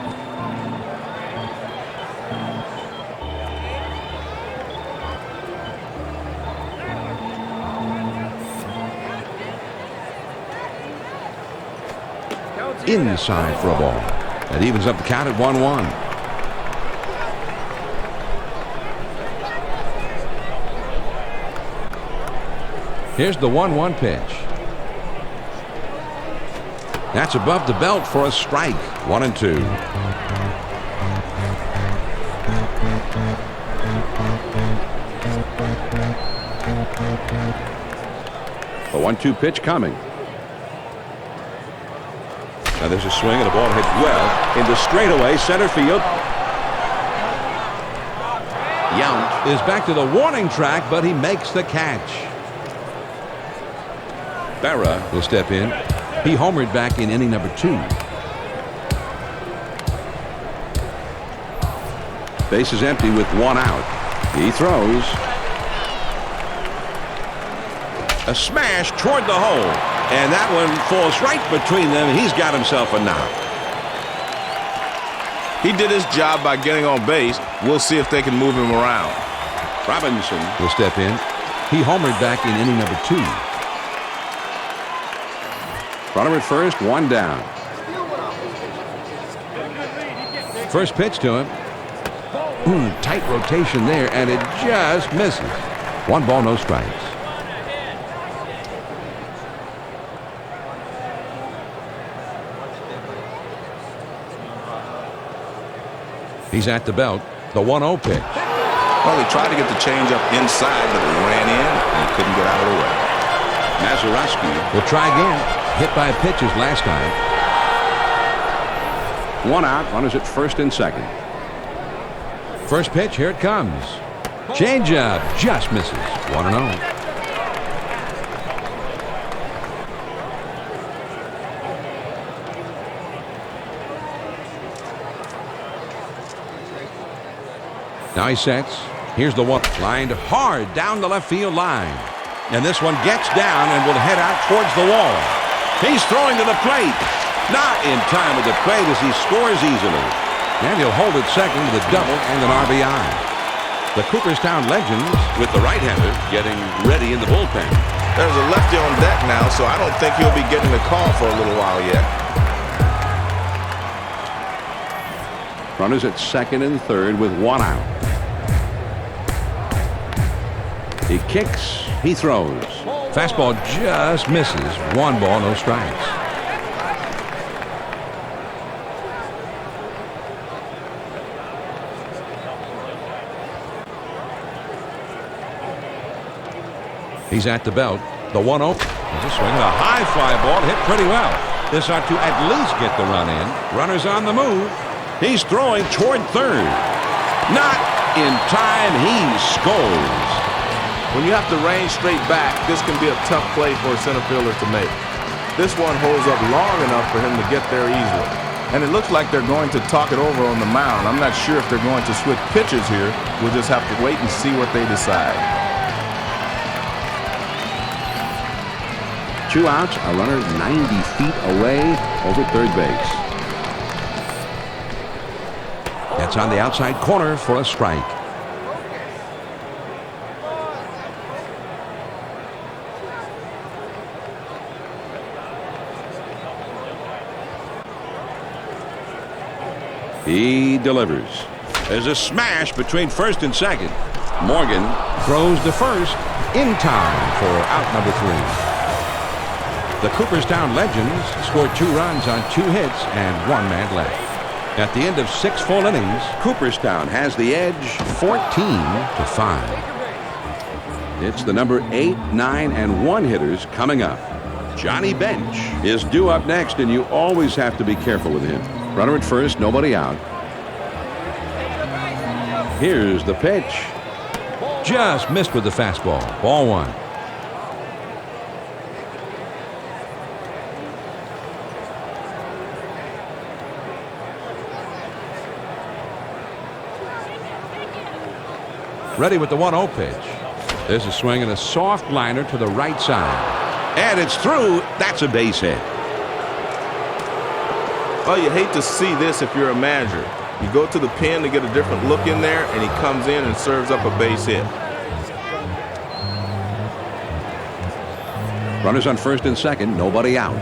S5: Inside for a ball. That evens up the count at 1-1. Here's the 1-1 pitch. That's above the belt for a strike. 1-2.
S3: The 1-2 pitch coming.
S5: Now there's a swing and the ball hits well into straightaway center field. Yount is back to the warning track, but he makes the catch. Berra will step in. He homered back in inning number 2.
S3: Base is empty with 1 out. He throws.
S5: A smash toward the hole. And that one falls right between them. He's got himself a knock.
S4: He did his job by getting on base. We'll see if they can move him around.
S5: Robinson will step in. He homered back in inning number 2.
S3: Runner at first, 1 down.
S5: First pitch to him. Tight rotation there, and it just misses. 1 ball, no strikes. He's at the belt. The 1-0 pitch.
S4: Well, he tried to get the changeup inside, but it ran in, and he couldn't get out of the way.
S5: Mazeroski will try again. Hit by pitches last time.
S3: 1 out. Runners at first and second.
S5: First pitch. Here it comes. Changeup just misses. 1-0. Now he sets. Here's the 1. Lined hard down the left field line. And this one gets down and will head out towards the wall. He's throwing to the plate. Not in time with the plate as he scores easily. And he'll hold it second with a double and an RBI. The Cooperstown Legends with the right-hander getting ready in the bullpen.
S4: There's a lefty on deck now, so I don't think he'll be getting the call for a little while yet.
S3: Runners at second and third with 1 out.
S5: He kicks, he throws. Fastball just misses. 1 ball, no strikes. He's at the belt. The 1-0. He's a swing. A high fly ball hit pretty well. This ought to at least get the run in. Runner's on the move. He's throwing toward third. Not in time. He scores.
S4: When you have to range straight back, this can be a tough play for a center fielder to make. This one holds up long enough for him to get there easily. And it looks like they're going to talk it over on the mound. I'm not sure if they're going to switch pitches here. We'll just have to wait and see what they decide.
S3: 2 outs, a runner 90 feet away over third base.
S5: That's on the outside corner for a strike.
S3: He delivers.
S5: There's a smash between first and second. Morgan throws to first in time for out number 3. The Cooperstown Legends scored 2 runs on 2 hits and 1 man left. At the end of 6 full innings,
S3: Cooperstown has the edge
S5: 14-5.
S3: It's the number 8, 9, and 1 hitters coming up. Johnny Bench is due up next, and you always have to be careful with him. Runner at first, nobody out. Here's the pitch.
S5: Just missed with the fastball. Ball 1. Ready with the 1-0 pitch. There's a swing and a soft liner to the right side. And it's through. That's a base hit.
S4: Well, you hate to see this if you're a manager. You go to the pen to get a different look in there, and he comes in and serves up a base hit.
S3: Runners on first and second, nobody out.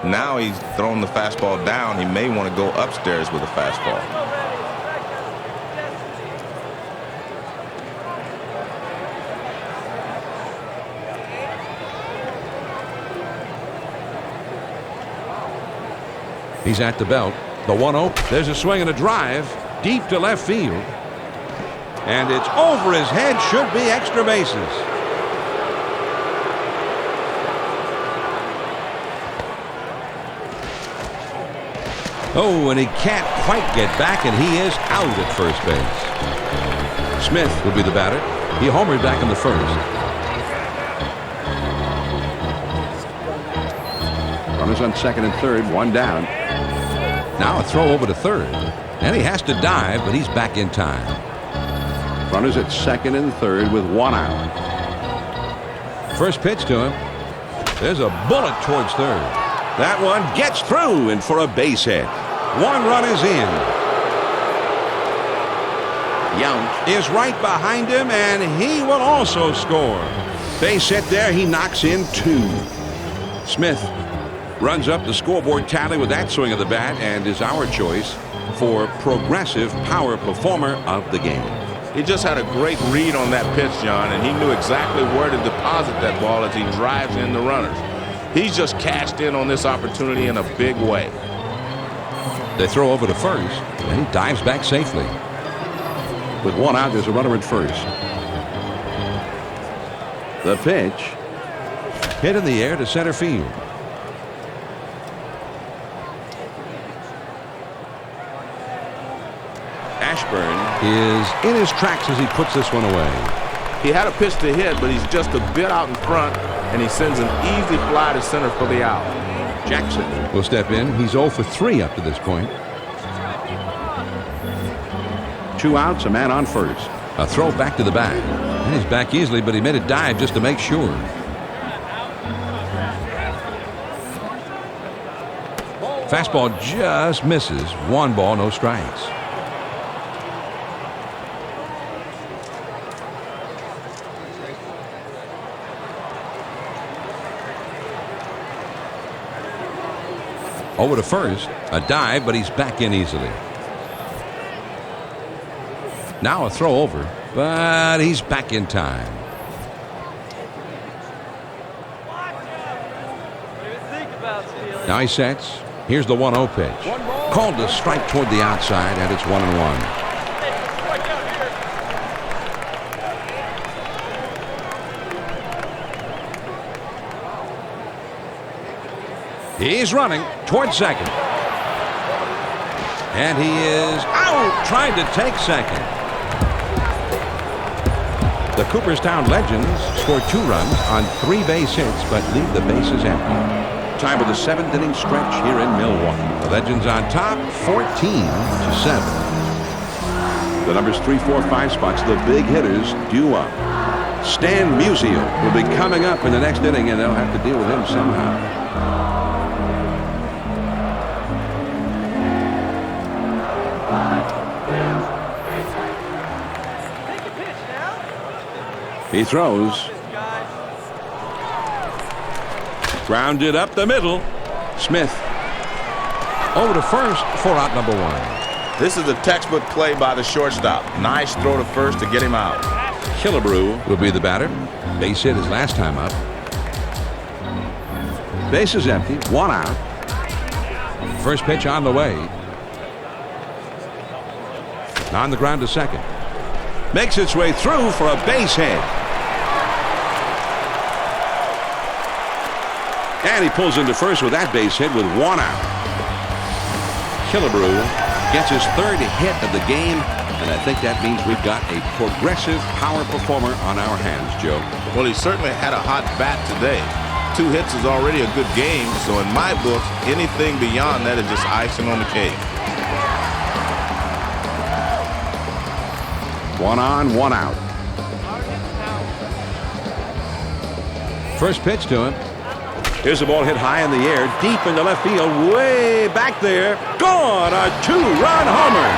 S4: Now he's throwing the fastball down. He may want to go upstairs with a fastball.
S5: He's at the belt. The 1-0. There's a swing and a drive deep to left field. And it's over his head. Should be extra bases. Oh, and he can't quite get back, and he is out at first base. Smith will be the batter. He homered back in the first.
S3: Runners on second and third, 1 down.
S5: Now a throw over to third. And he has to dive, but he's back in time.
S3: Runners at second and third with 1 out.
S5: First pitch to him. There's a bullet towards third. That one gets through and for a base hit. 1 run is in. Yount is right behind him, and he will also score. Base hit there. He knocks in 2. Smith runs up the scoreboard tally with that swing of the bat and is our choice for Progressive Power Performer of the game.
S4: He just had a great read on that pitch, John, and he knew exactly where to deposit that ball as he drives in the runners. He's just cashed in on this opportunity in a big way.
S5: They throw over to first, and he dives back safely.
S3: With 1 out, there's a runner at first. The pitch.
S5: Hit in the air to center field. Ashburn is in his tracks as he puts this one away.
S4: He had a pitch to hit, but he's just a bit out in front, and he sends an easy fly to center for the out.
S5: Jackson will step in. He's 0 for 3 up to this point.
S3: 2 outs, a man on first.
S5: A throw back to the back. And he's back easily, but he made a dive just to make sure. Fastball just misses. 1 ball, no strikes. Over to first. A dive, but he's back in easily. Now a throw over, but he's back in time. Now he sets. Here's the 1-0 pitch. Called to strike toward the outside, and it's 1-1. He's running toward second. And he is out trying to take second. The Cooperstown Legends scored 2 runs on 3 base hits, but leave the bases empty. Time of the 7th inning stretch here in Milwaukee. The Legends on top, 14-7. The numbers 3, 4, 5 spots, the big hitters due up. Stan Musial will be coming up in the next inning, and they'll have to deal with him somehow. He throws. Grounded up the middle. Smith over to first for out number 1.
S4: This is a textbook play by the shortstop. Nice throw to first to get him out.
S5: Killebrew will be the batter. Base hit his last time up. Base is empty. 1 out. First pitch on the way. On the ground to second. Makes its way through for a base hit. And he pulls into first with that base hit with 1 out. Killebrew gets his 3rd hit of the game, and I think that means we've got a progressive power performer on our hands, Joe.
S4: Well, he certainly had a hot bat today. 2 hits is already a good game, so in my book, anything beyond that is just icing on the cake.
S5: 1 on, 1 out. First pitch to him. Here's the ball hit high in the air, deep into left field, way back there. Gone! A 2-run homer.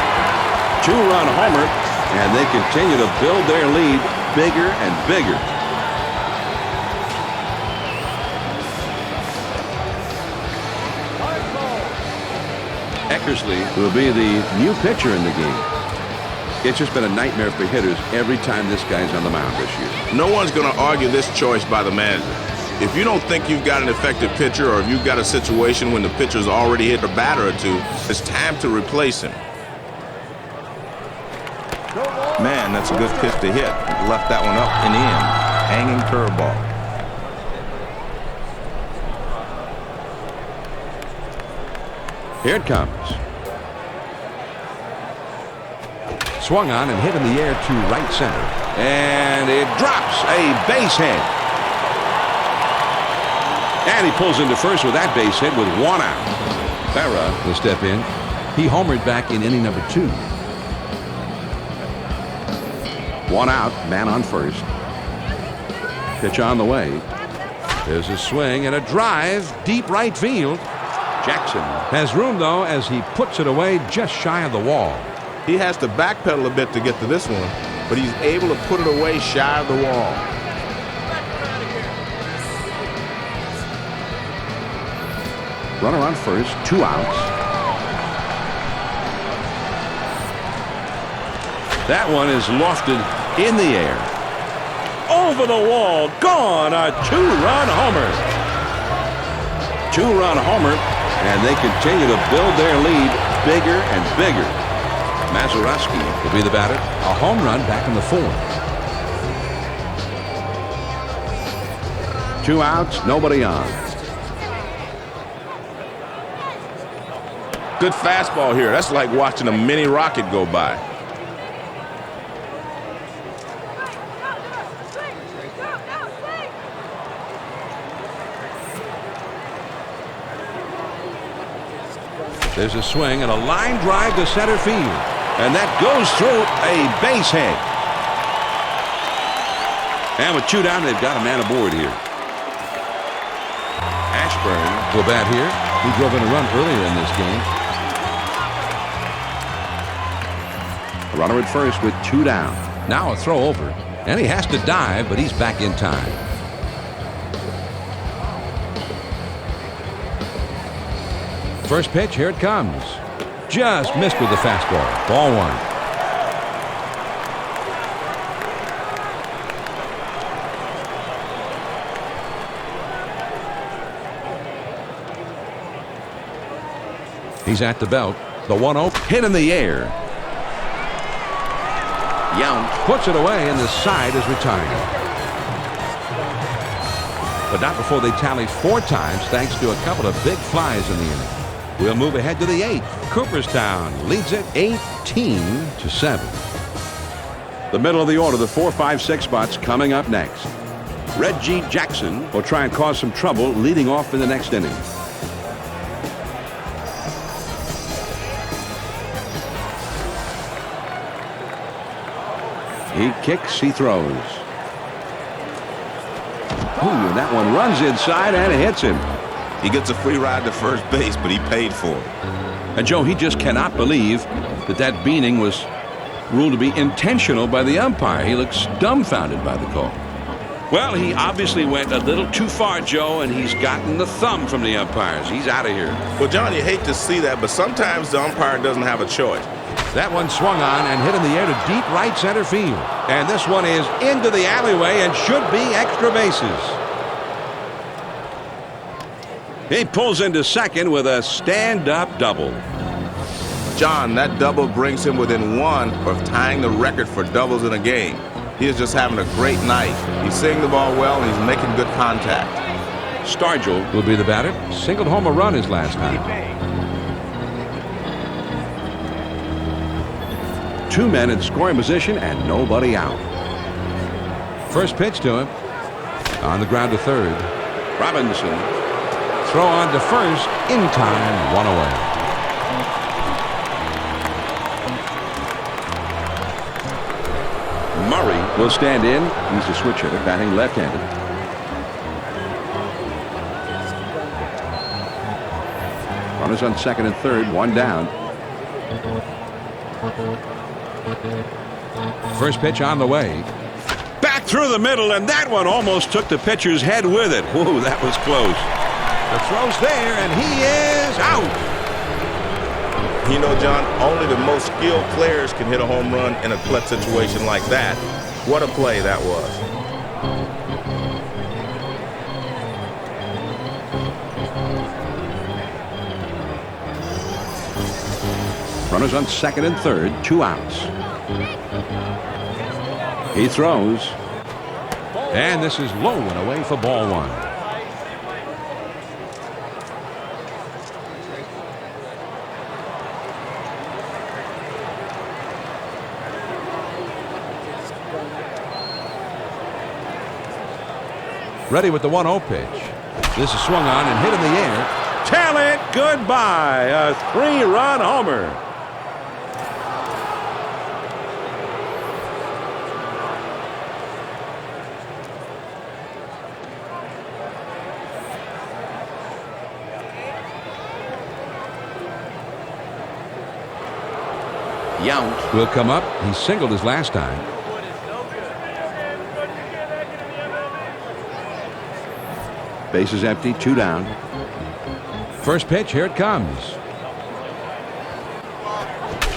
S5: 2-run homer, and they continue to build their lead bigger and bigger. Eckersley will be the new pitcher in the game. It's just been a nightmare for hitters every time this guy's on the mound this year.
S4: No one's going to argue this choice by the manager. If you don't think you've got an effective pitcher, or if you've got a situation when the pitcher's already hit a batter or 2, it's time to replace him. Man, that's a good pitch to hit. Left that one up and in. Hanging curveball.
S5: Here it comes. Swung on and hit in the air to right center. And it drops. A base hit. And he pulls into first with that base hit with 1 out. Farah will step in. He homered back in inning number 2. 1 out, man on first. Pitch on the way. There's a swing and a drive, deep right field. Jackson has room, though, as he puts it away just shy of the wall.
S4: He has to backpedal a bit to get to this one, but he's able to put it away shy of the wall.
S5: Runner on first, 2 outs. That one is lofted in the air. Over the wall, gone, a 2-run homer. 2-run homer, and they continue to build their lead bigger and bigger. Mazeroski will be the batter. A home run back in the 4th. 2 outs, nobody on.
S4: Good fastball here. That's like watching a mini rocket go by.
S5: There's a swing and a line drive to center field. And that goes through a base hit. And with 2 down, they've got a man aboard here. Ashburn will bat here. He drove in a run earlier in this game. A runner at first with 2 down. Now a throw over. And he has to dive, but he's back in time. First pitch, here it comes. Just missed with the fastball. Ball 1. He's at the belt. The 1-0 hit in the air. Yount puts it away, and the side is retired. But not before they tally 4 times, thanks to a couple of big flies in the inning. We'll move ahead to the 8th. Cooperstown leads it 18-7. The middle of the order, the 4, 5, 6 spots coming up next. Reggie Jackson will try and cause some trouble leading off in the next inning. He kicks, he throws. Ooh, and that one runs inside and it hits him.
S4: He gets a free ride to first base, but he paid for it.
S5: And Joe, he just cannot believe that beaning was ruled to be intentional by the umpire. He looks dumbfounded by the call. Well, he obviously went a little too far, Joe, and he's gotten the thumb from the umpires. He's out of here.
S4: Well, John, you hate to see that, but sometimes the umpire doesn't have a choice.
S5: That one swung on and hit in the air to deep right center field. And this one is into the alleyway and should be extra bases. He pulls into second with a stand-up double.
S4: John, that double brings him within 1 of tying the record for doubles in a game. He is just having a great night. He's seeing the ball well, and he's making good contact.
S5: Stargell will be the batter. Singled home a run his last time. 2 men in scoring position and nobody out. First pitch to him. On the ground to third. Robinson. Throw on to first. In time. 1 away. Murray will stand in. He's a switch hitter, batting left-handed. Runners on second and third, 1 down. First pitch on the way. Back through the middle, and that one almost took the pitcher's head with it. Whoa, that was close. The throw's there, and he is out.
S4: You know, John, only the most skilled players can hit a home run in a clutch situation like that. What a play that was.
S5: Runners on second and third, 2 outs. He throws. And this is low and away for ball 1. Ready with the 1-0 pitch. This is swung on and hit in the air. Tell it goodbye. A 3-run homer. Yount will come up. He singled his last time. Base is empty, 2 down. First pitch, here it comes.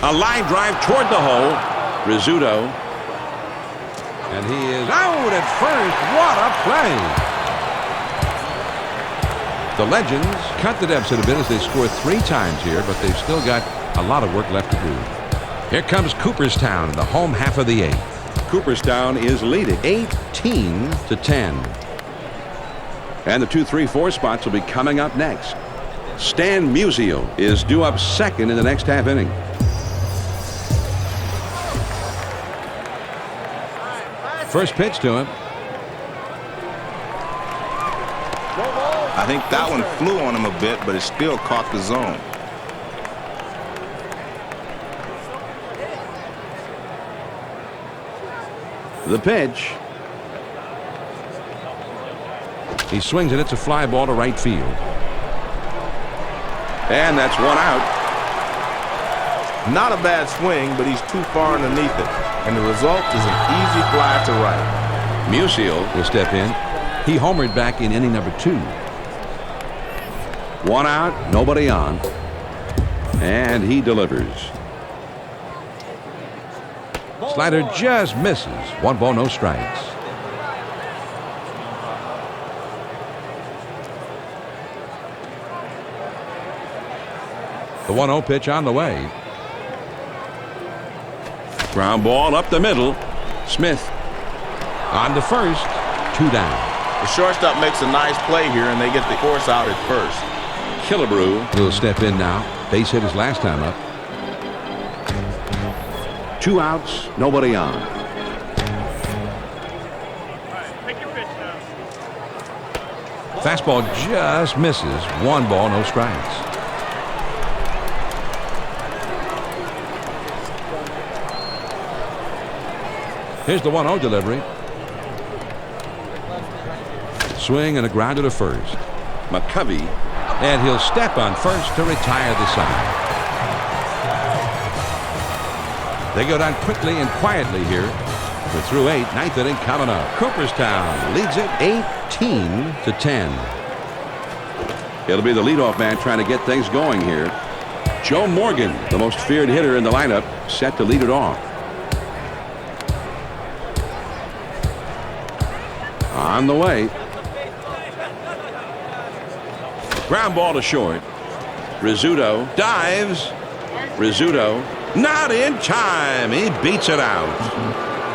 S5: A line drive toward the hole. Rizzuto. And he is out at first. What a play. The Legends cut the deficit a bit as they score 3 times here, but they've still got a lot of work left to do. Here comes Cooperstown in the home half of the 8th. Cooperstown is leading 18-10. And the 2, 3, 4 spots will be coming up next. Stan Musial is due up second in the next half inning. First pitch to him.
S4: I think that one flew on him a bit, but it still caught the zone.
S5: The pitch. He swings it. It's a fly ball to right field. And that's 1 out.
S4: Not a bad swing, but he's too far underneath it. And the result is an easy fly to right.
S5: Musial will step in. He homered back in inning number 2. 1 out, nobody on. And he delivers. Slider just misses. 1 ball, no strikes. The 1-0 pitch on the way. Ground ball up the middle. Smith on to first. 2 down.
S4: The shortstop makes a nice play here, and they get the force out at first.
S5: Killebrew will step in now. Base hit his last time up.
S3: 2 outs, nobody on.
S5: Fastball just misses. 1 ball, no strikes. Here's the 1-0 delivery. Swing and a grounder to first. McCovey, and he'll step on first to retire the side. They go down quickly and quietly here. We're through 8, 9th inning coming up. Cooperstown leads it 18-10.
S3: It'll be the leadoff man trying to get things going here. Joe Morgan, the most feared hitter in the lineup, set to lead it off. On the way. Ground ball to short. Rizzuto dives. Rizzuto not in time. He beats it out.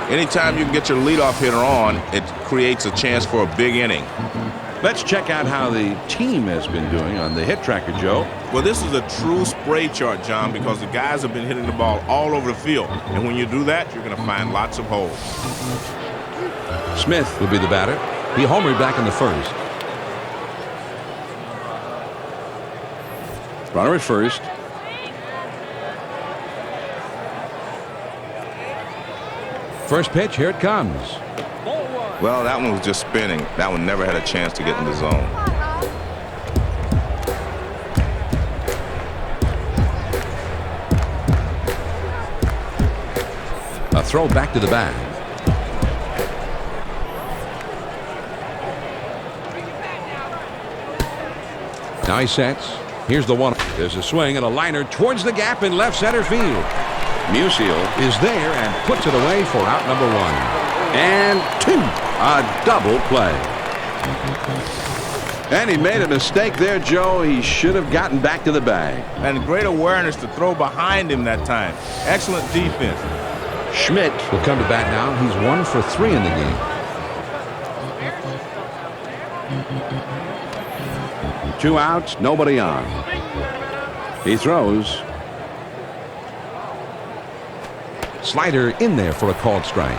S4: Anytime you can get your leadoff hitter on, it creates a chance for a big inning.
S5: Let's check out how the team has been doing on the hit tracker, Joe.
S4: Well, this is a true spray chart, John, because the guys have been hitting the ball all over the field. And when you do that, you're going to find lots of holes.
S5: Smith will be the batter. He homered back in the first. Runner at first. First pitch, here it comes.
S4: Well, that one was just spinning. That one never had a chance to get in the zone.
S5: A throw back to the bag. Now he sets. Here's the 1. There's a swing and a liner towards the gap in left center field. Musial is there and puts it away for out number 1.
S3: And 2. A double play. And he made a mistake there, Joe. He should have gotten back to the bag.
S4: And great awareness to throw behind him that time. Excellent defense.
S5: Schmidt will come to bat now. He's 1 for 3 in the game.
S3: Two outs, nobody on. He throws.
S5: Slider in there for a called strike.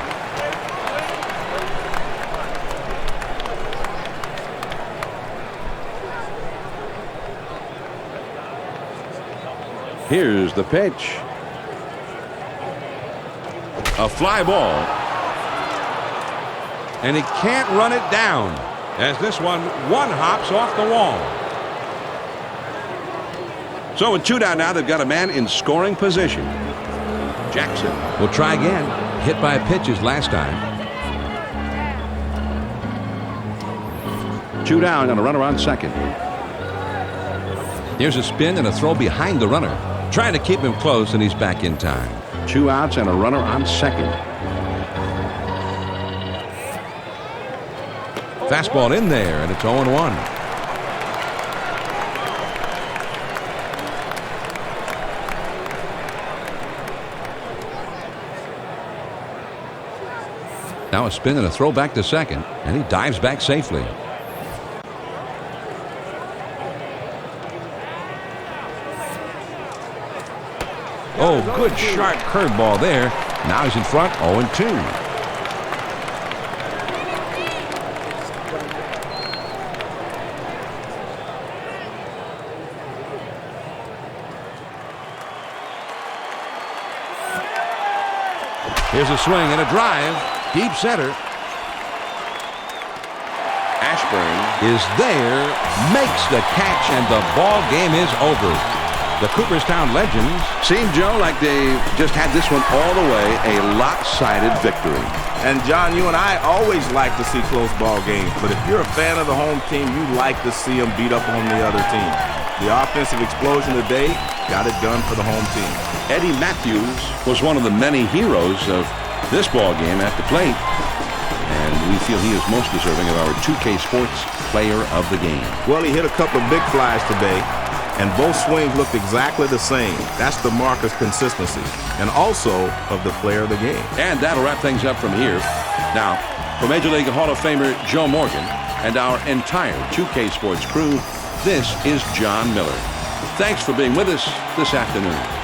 S3: Here's the pitch.
S5: A fly ball. And he can't run it down as this one hops off the wall.
S3: So with 2 down now, they've got a man in scoring position. Jackson
S5: will try again. Hit by a pitch his last time.
S3: 2 down and a runner on second.
S5: Here's a spin and a throw behind the runner. Trying to keep him close, and he's back in time.
S3: 2 outs and a runner on second.
S5: Fastball in there, and it's 0-1. Now a spin and a throw back to second, and he dives back safely. Oh, good sharp curveball there. Now he's in front, 0-2. Here's a swing and a drive. Deep center. Ashburn is there, makes the catch, and the ball game is over. The Cooperstown Legends
S3: seem, Joe, like they just had this one all the way, a lopsided victory.
S4: And John, you and I always like to see close ball games, but if you're a fan of the home team, you like to see them beat up on the other team. The offensive explosion today got it done for the home team.
S3: Eddie Matthews was one of the many heroes of this ball game at the plate, and we feel he is most deserving of our 2K Sports Player of the Game.
S4: Well, he hit a couple of big flies today. and both swings looked exactly the same. That's the mark of consistency, and also of the player of the game.
S5: And that'll wrap things up from here. Now, for Major League Hall of Famer Joe Morgan and our entire 2K Sports crew, this is John Miller. Thanks for being with us this afternoon.